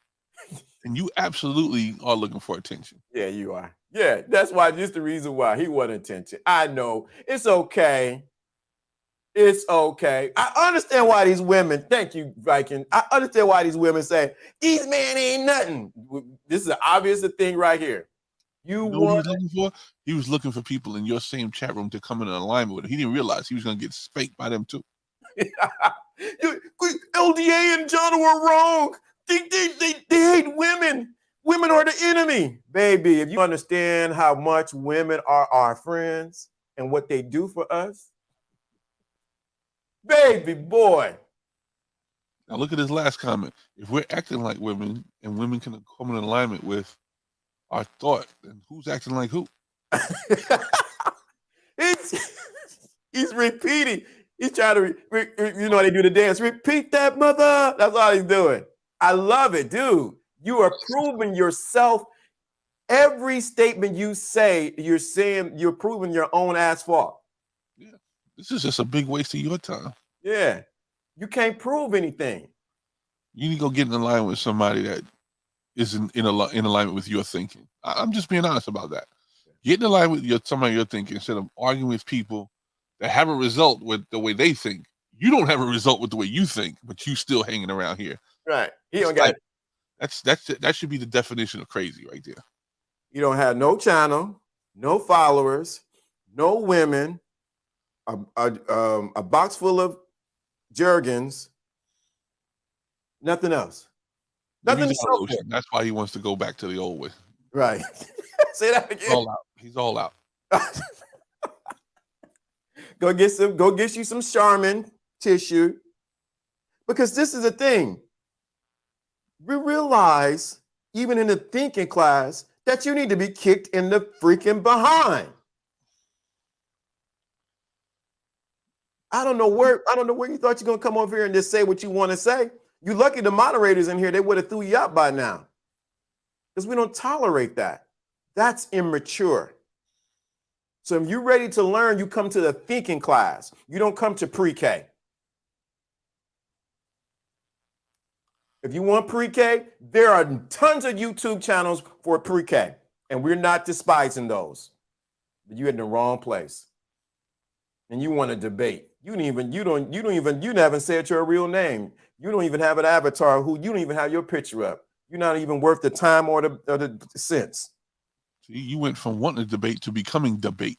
And you absolutely are looking for attention. Yeah, you are. Yeah, that's why. Just the reason why he wanted attention. I know. It's okay. It's okay. I understand why these women. Thank you, Viking. I understand why these women say these men ain't nothing. This is an obvious thing right here. You You know what he want was looking for? He was looking for people in your same chat room to come in alignment with him. He didn't realize he was going to get spanked by them too. LDA and JONO are wrong. They hate women. Women are the enemy. Baby, if you understand how much women are our friends and what they do for us, baby boy. Now look at his last comment. If we're acting like women and women can come in alignment with our thought, then who's acting like who? He's repeating. He's trying to, you know, they do the dance. Repeat that, mother. That's all he's doing. I love it, dude. You are proving yourself. Every statement you say, you're proving your own ass fault. Yeah. This is just a big waste of your time. Yeah. You can't prove anything. You need to go get in line with somebody that isn't in alignment with your thinking. I'm just being honest about that. Get in line with somebody you're thinking instead of arguing with people that have a result with the way they think. You don't have a result with the way you think, but you still hanging around here. Right. He don't got that should be the definition of crazy right there. You don't have no channel, no followers, no women, a box full of Jergens, nothing else. Nothing to show for. That's why he wants to go back to the old way. Right. Say that again. He's all out. Go get you some Charmin tissue. Because this is the thing. We realize, even in the thinking class, that you need to be kicked in the freaking behind. I don't know where you thought you're gonna come over here and just say what you want to say. You lucky the moderators in here, they would have threw you out by now. Because we don't tolerate that. That's immature. So if you're ready to learn, you come to the thinking class. You don't come to pre-K. If you want pre-K, there are tons of YouTube channels for pre-K, and we're not despising those. But you're in the wrong place. And you want to debate. You haven't said your real name. You don't even have an avatar you don't even have your picture up. You're not even worth the time or the cents. You went from wanting to debate to becoming debate.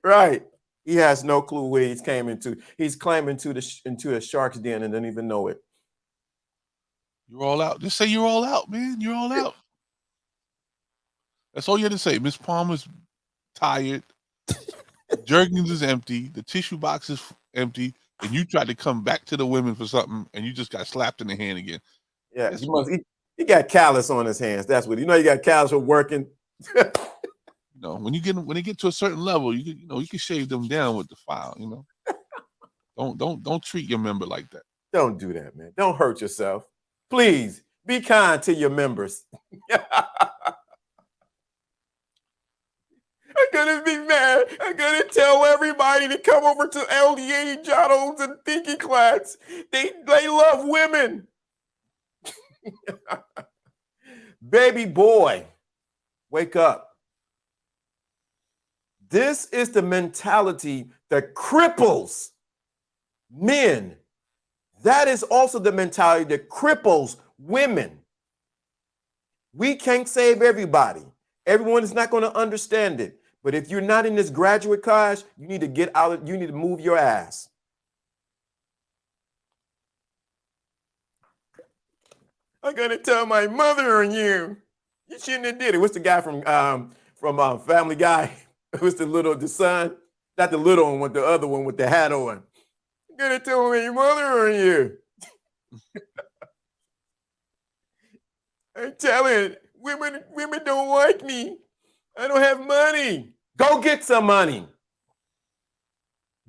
Right. He has no clue where he's came into. He's climbing into a shark's den and doesn't even know it. You're all out. Just say you're all out, man. You're all out. That's all you had to say. Miss Palmer's tired. Jergens is empty. The tissue box is empty. And you tried to come back to the women for something, and you just got slapped in the hand again. Yeah, he got callus on his hands. That's what you got callus for working. When they get to a certain level, you can shave them down with the file. Don't treat your member like that. Don't do that, man. Don't hurt yourself. Please be kind to your members. I'm gonna be mad. I'm gonna tell everybody to come over to LDA JONO's and thinking class. They love women. Baby boy, wake up. This is the mentality that cripples men. That is also the mentality that cripples women. We can't save everybody. Everyone is not going to understand it. But if you're not in this graduate class, you need to get out. You need to move your ass. I'm gonna tell my mother on you. You shouldn't have did it. What's the guy from Family Guy? Who's the son? Not the little one, with the other one with the hat on. I'm gonna tell my mother on you. I'm telling women don't like me. I don't have money. Go get some money.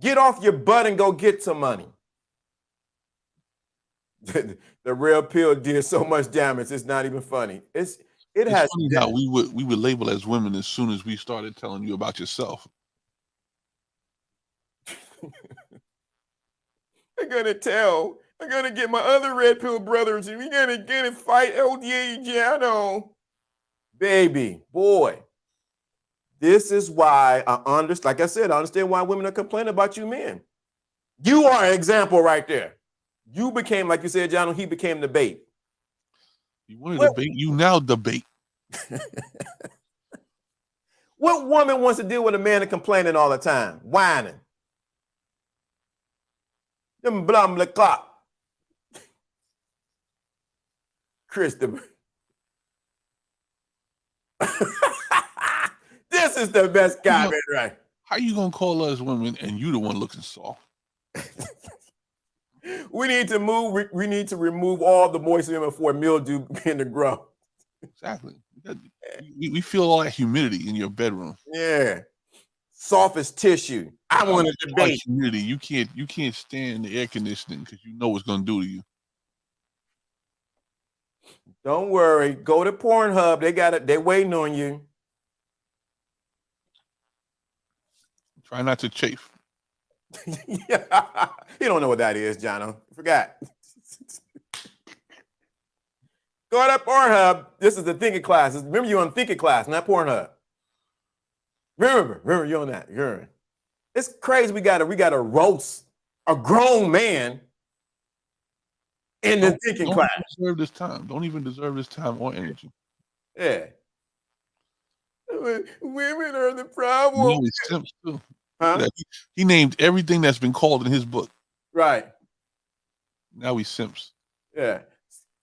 Get off your butt and go get some money. The real pill did so much damage. It's not even funny. It's funny how we would label as women as soon as we started telling you about yourself. I'm gonna tell I gotta get my other red pill brothers, and we gotta get and fight LDA JONO. Baby, boy. This is why I understand, like I said, I understand why women are complaining about you men. You are an example right there. You became, like you said, John, he became the bait. You want to debate, you now debate. What woman wants to deal with a man that's complaining all the time, whining? Them blah blah blah. Christopher. This is the best guy, man, right? How you gonna call us women and you the one looking soft? We need to move. We need to remove all the moisture before mildew begin to grow. Exactly. We feel all that humidity in your bedroom. Yeah, soft as tissue. I want to debate. Like humidity. You can't stand the air conditioning because you know what's gonna do to you. Don't worry. Go to Pornhub. They got it. They're waiting on you. Try not to chafe. Yeah. You don't know what that is, Jono. Forgot. Go to Pornhub. This is the thinking class. Remember, you're on thinking class, not Pornhub. Remember, you're on that. It's crazy. We got to roast a grown man in the thinking class. Deserve this time. Don't even deserve this time or energy. Yeah. Women are the problem. No, he's simps too. Huh? He named everything that's been called in his book. Right. Now he simps. Yeah.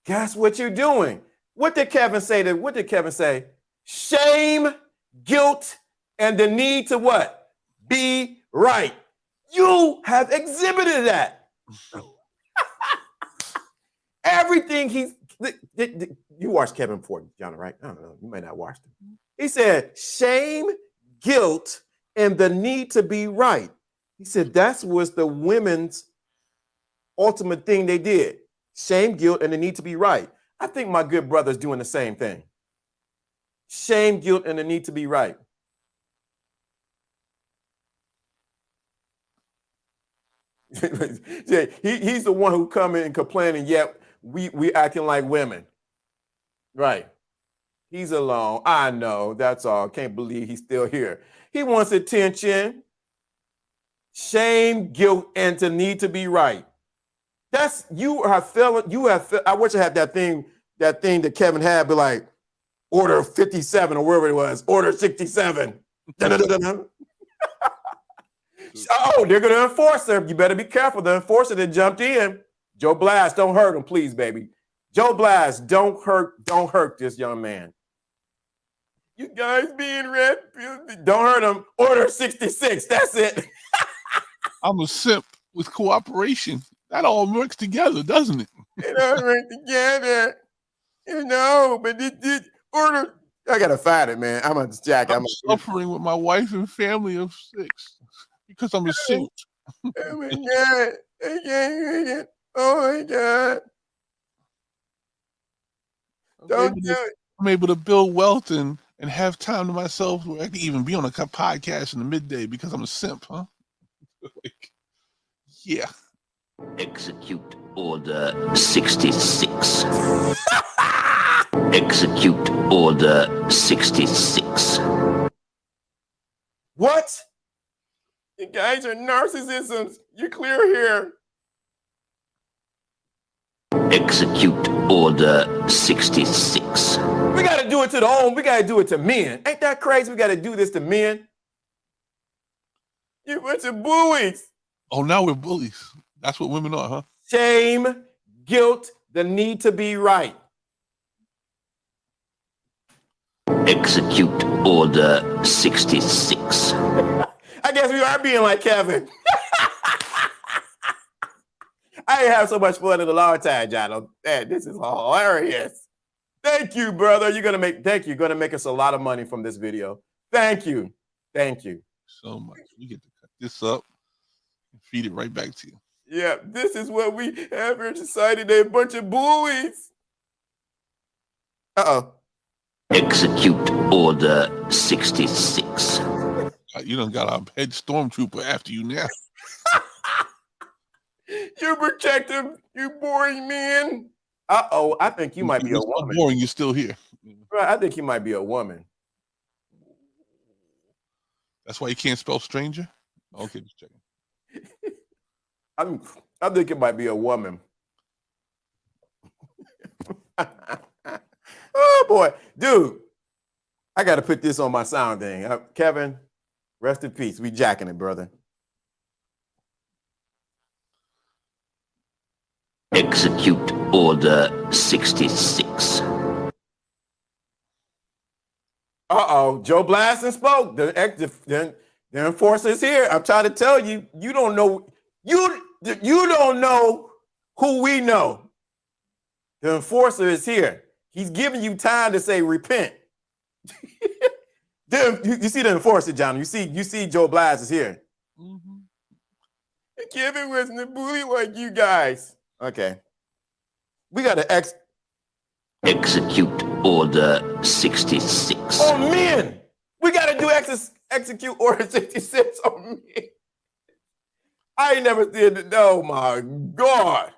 Guess what you're doing? What did Kevin say? Shame, guilt, and the need to what? Be right. You have exhibited that. Everything you watched Kevin before, John, right? I don't know. You might not watch him. He said, shame, guilt, and the need to be right. He said that was the women's ultimate thing they did. Shame, guilt, and the need to be right. I think my good brother's doing the same thing. Shame, guilt, and the need to be right. Yeah, he's the one who come in and complain, and yet we acting like women. Right. He's alone. I know. That's all. Can't believe he's still here. He wants attention. Shame, guilt, and to need to be right. That's you have felt. I wish I had that thing that Kevin had, be like order 57 or wherever it was, order 67. Oh, they're gonna enforce her. You better be careful. The enforcer that jumped in. Joe Blast, don't hurt him, please, baby. Joe Blast, don't hurt this young man. You guys being red, don't hurt him. Order 66. That's it. I'm a simp with cooperation. That all works together, doesn't it? It all works together. But it order. I gotta find it, man. I'm a jack. I'm suffering with my wife and family of 6 because I'm a simp. Oh my God. I can't make it. Oh my God. Don't do it. I'm able to build wealth and have time to myself where I can even be on a podcast in the midday because I'm a simp, huh? Yeah. Execute Order 66. Execute Order 66. What? You guys are narcissisms. You're clear here. Execute Order 66. We got to do it to the home. We got to do it to men. Ain't that crazy? We got to do this to men. You bunch of bullies. Oh, now we're bullies. That's what women are, huh? Shame, guilt, the need to be right. Execute Order 66. I guess we are being like Kevin. I have so much fun in the long time, John. Man, this is hilarious. Thank you, brother. You're gonna make us a lot of money from this video. Thank you. So much. We get to cut this up and feed it right back to you. Yeah, this is what we have in society. They're a bunch of bullies. Execute Order 66. You done got our head stormtrooper after you now. You protect him, you boring man. Uh-oh, I think you might be a You're so woman. boring. You're still here. Right, I think you might be a woman. That's why you can't spell stranger. Okay, just checking. I think it might be a woman. Oh boy, dude, I got to put this on my sound thing. Kevin, rest in peace. We jacking it, brother. Execute Order 66. Uh-oh, Joe Blaston spoke. The enforcer's here. I'm trying to tell you, you don't know who we know. The enforcer is here. He's giving you time to say repent. You see the enforcer, John. You see Joe Blas is here. Mm-hmm. Kevin wasn't a bully like you guys. Okay. We got to Execute Order 66. Oh, man. We got to do execute Order 66 on me. I ain't never did it. Oh, my God.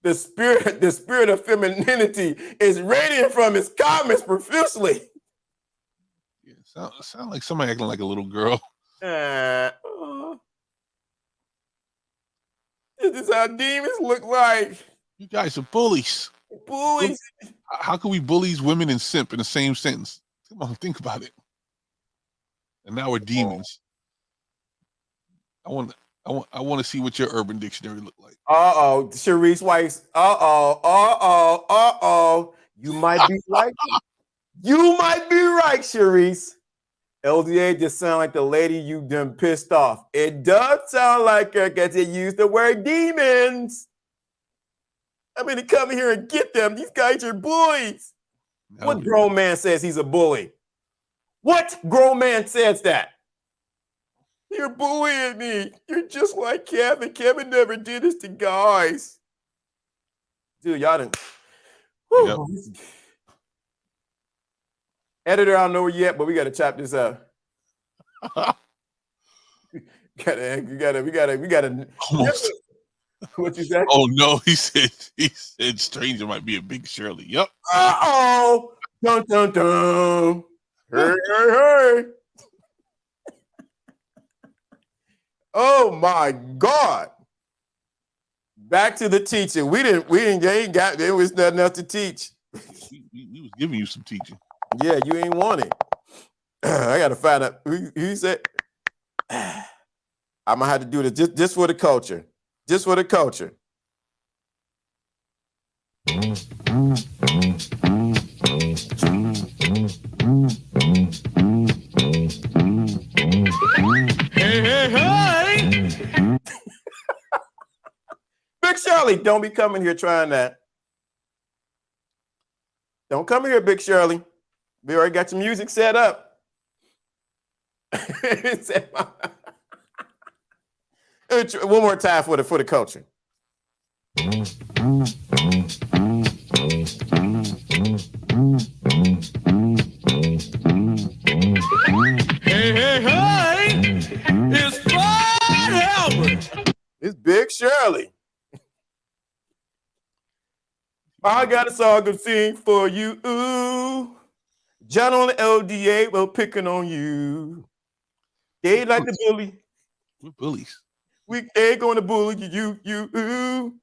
The spirit of femininity is radiant from his comments profusely. Yeah, sound like somebody acting like a little girl. This is how demons look like. You guys are bullies. Bullies. How can we bullies, women, and simp in the same sentence? Come on, think about it. And now we're demons. I want to see what your Urban Dictionary look like. Uh-oh, Sharice Weiss. Uh-oh. You might be right. You might be right, Sharice. LDA just sound like the lady you done pissed off. It does sound like her because it used the word demons. I'm going to come here and get them. These guys are bullies. What grown man says he's a bully? What grown man says that? You're bullying me. You're just like Kevin. Kevin never did this to guys. Dude, y'all didn't. Yep. Editor, I don't know where you at, but we got to chop this up. we gotta. Almost. What you said? Oh no, he said stranger might be a big Shirley. Yep. Uh-oh. Dun dun dun. Hey. Oh my God. Back to the teaching. There was nothing else to teach. He was giving you some teaching. Yeah, you ain't want it. I gotta find out who said. I'm gonna have to do this just for the culture. Just for the culture. Hey. Big Shirley, don't be coming here trying that. Don't come here, Big Shirley. We already got your music set up. One more time for the culture. Hey. It's Fred Albert. It's Big Shirley. I got a song to sing for you. Ooh. John on the LDA, well, picking on you. They like the bully. We're bullies. We ain't going to bully you. Ooh.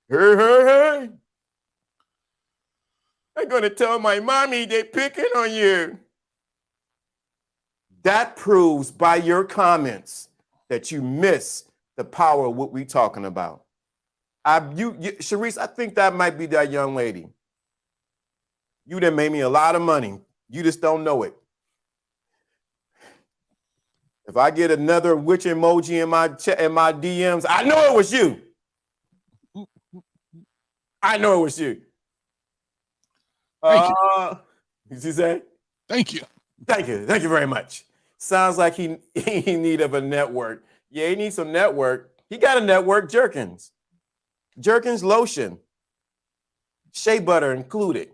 Hey. I'm going to tell my mommy they picking on you. That proves by your comments that you miss the power of what we're talking about. Sharice, I think that might be that young lady. You done made me a lot of money. You just don't know it. If I get another witch emoji in my DMs, I know it was you. I know it was you. Thank you. Did you say? Thank you. Thank you very much. Sounds like he in need of a network. Yeah, he needs some network. He got a network, Jerkins. Jerkins lotion. Shea butter included.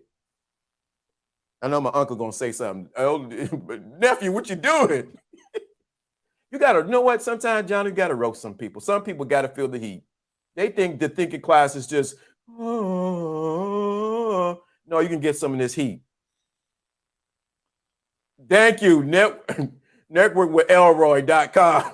I know my uncle gonna say something. But nephew, what you doing? You know what? Sometimes, Johnny, you gotta roast some people. Some people gotta feel the heat. They think the thinking class is just, oh. No, you can get some of this heat. Thank you, network with Elroy.com.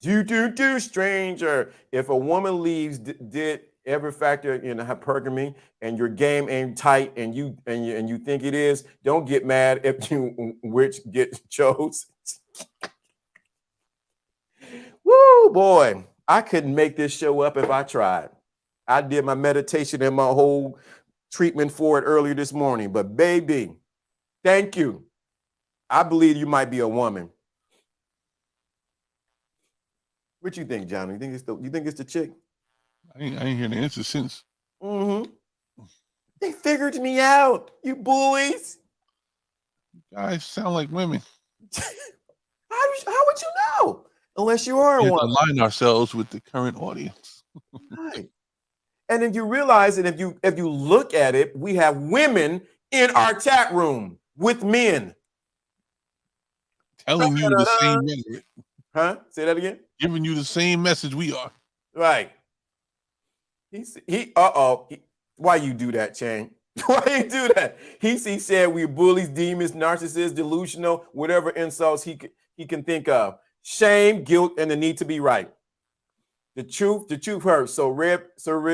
Do, stranger. If a woman leaves, did ever factor in hypergamy and your game ain't tight and you think it is, don't get mad if you which get chose. Woo, boy, I couldn't make this show up if I tried. I did my meditation and my whole treatment for it earlier this morning, but baby, thank you. I believe you might be a woman. What you think, Johnny? You think it's the chick? I ain't hear the answer since. Mm-hmm. They figured me out, you bullies. You guys sound like women. How would you know? Unless you are We one. align ourselves with the current audience. Right. And if you realize that if you look at it, we have women in our chat room with men. Telling you the same message. Huh? Say that again? Giving you the same message we are. Right. Why you do that, Chang? Why you do that? He said we bullies, demons, narcissists, delusional, whatever insults he can think of. Shame, guilt, and the need to be right. The truth hurts. So real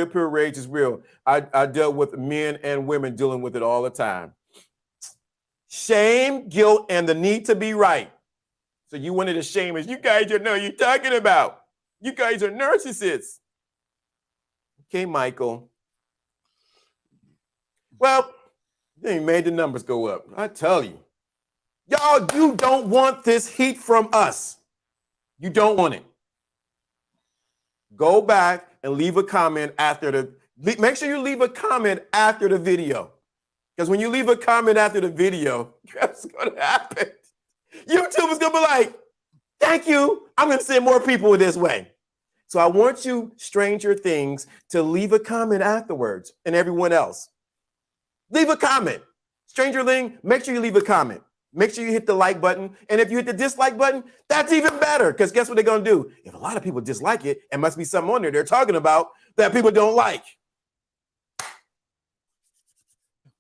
pure rage is real. I dealt with men and women dealing with it all the time. Shame, guilt, and the need to be right. So you wanted to shame us. You guys don't know what you're talking about. You guys are narcissists. Okay, Michael. Well, they made the numbers go up. I tell you. Y'all, you don't want this heat from us. You don't want it. Go back and leave a comment make sure you leave a comment after the video. Because when you leave a comment after the video, what's going to happen? YouTube is going to be like, thank you. I'm going to send more people this way. So I want you, Stranger Things, to leave a comment afterwards and everyone else. Leave a comment. Stranger Thing, make sure you leave a comment. Make sure you hit the like button. And if you hit the dislike button, that's even better. Because guess what they're going to do? If a lot of people dislike it, it must be something on there they're talking about that people don't like.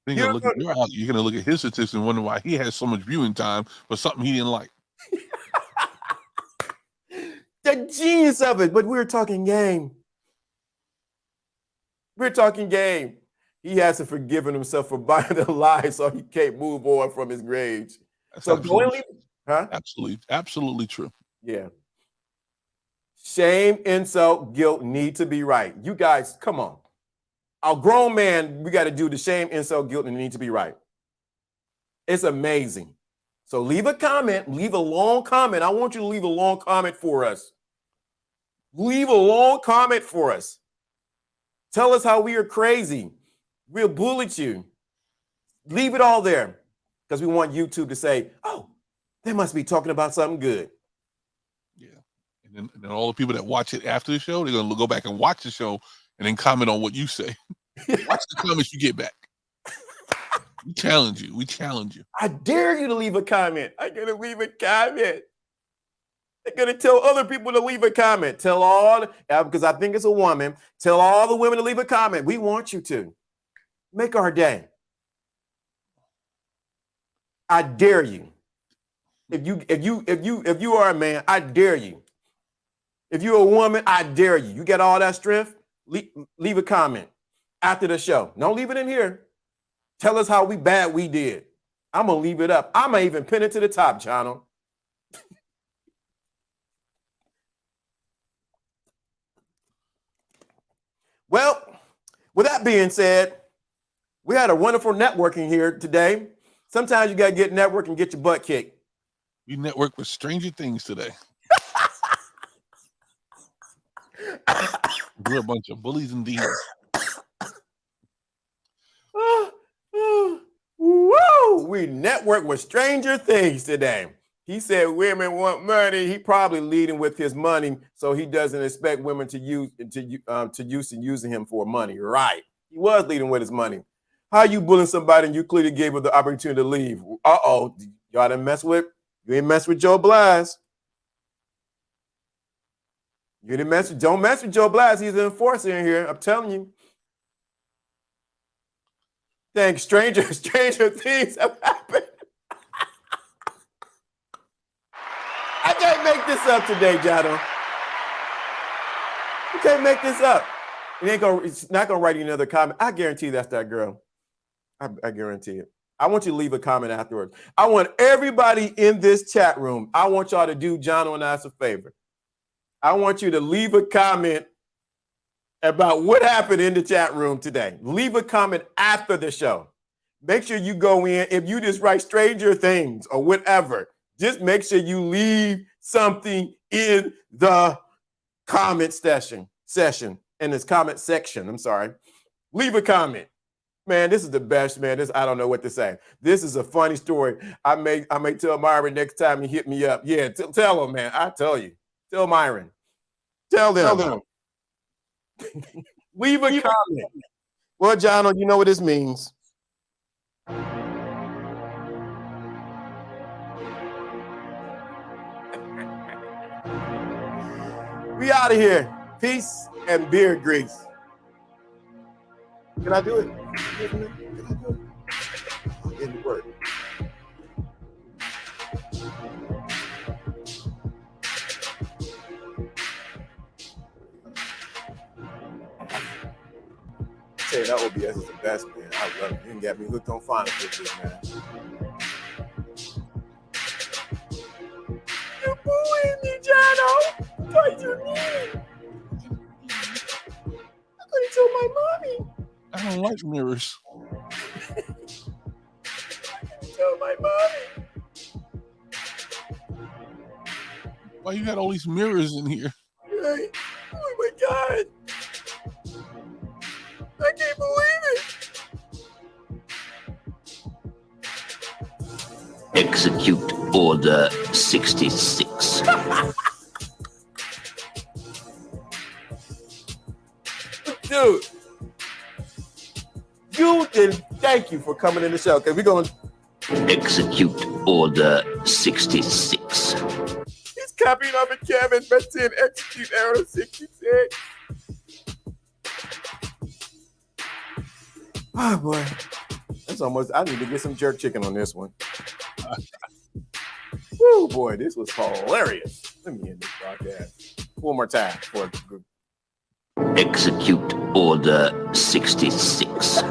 You're going to look at his statistics and wonder why he has so much viewing time for something he didn't like. The genius of it. But we're talking game. We're talking game. He hasn't forgiven himself for buying the lie, so he can't move on from his rage. That's so absolutely true. Yeah. Shame, insult, guilt need to be right. You guys, come on. A grown man, we got to do the shame, insult, guilt, and need to be right. It's amazing. So leave a comment, leave a long comment. I want you to leave a long comment for us. Leave a long comment for us. Tell us how we are crazy. We'll bully you. Leave it all there because we want YouTube to say, oh, they must be talking about something good. Yeah. And then all the people that watch it after the show, they're going to go back and watch the show and then comment on what you say. Watch the comments you get back. We challenge you. I dare you to leave a comment. I'm going to leave a comment. They're going to tell other people to leave a comment. Tell all, because I think it's a woman, tell all the women to leave a comment. We want you to. Make our day. I dare you. If you are a man, I dare you. If you're a woman, I dare you. You got all that strength? Leave a comment after the show. Don't leave it in here. Tell us how bad we did. I'm gonna leave it up. I'm gonna even pin it to the top, Jono. Well, with that being said, we had a wonderful networking here today. Sometimes you got to get network and get your butt kicked. We network with Stranger Things today. We're a bunch of bullies and demons. Woo! We network with Stranger Things today. He said women want money. He probably leading with his money, so he doesn't expect women to using him for money. Right? He was leading with his money. How you bullying somebody and you clearly gave her the opportunity to leave? Uh-oh. Y'all didn't mess with, you ain't mess with Joe Blas. You didn't mess with, don't mess with Joe Blast. He's an enforcer in here. I'm telling you. Dang, stranger things have happened. I can't make this up today, Jono. You can't make this up. It's not gonna write you another comment. I guarantee that's that girl. I guarantee it. I want you to leave a comment afterwards. I want everybody in this chat room, I want y'all to do Jono and I a favor. I want you to leave a comment about what happened in the chat room today. Leave a comment after the show. Make sure you go in. If you just write stranger things or whatever, just make sure you leave something in the comment session, in this comment section. I'm sorry. Leave a comment. Man, this is the best, man. I don't know what to say. This is a funny story. I may tell Myron next time he hit me up. Yeah, tell him, man. I tell you. Tell Myron. Tell them. Leave a comment. Well, Jono, you know what this means. We out of here. Peace and beer grease. Can I do it? Can I do it? Didn't work. Say that OBS is the best, man. I love it. You can get me hooked on Final Pictures, man. You're booing me, Jono. What do you mean? I could have told my mommy. I don't like mirrors. I tell my mommy. Why you got all these mirrors in here? Right. Oh my God. I can't believe it. Execute Order 66. Dude. You did. Thank you for coming in the show. Okay, we're going to Execute Order 66. He's copying off of Kevin, but then execute Order 66. Oh boy. That's almost, I need to get some jerk chicken on this one. Woo boy, this was hilarious. Let me end this broadcast one more time for a good. Execute Order 66.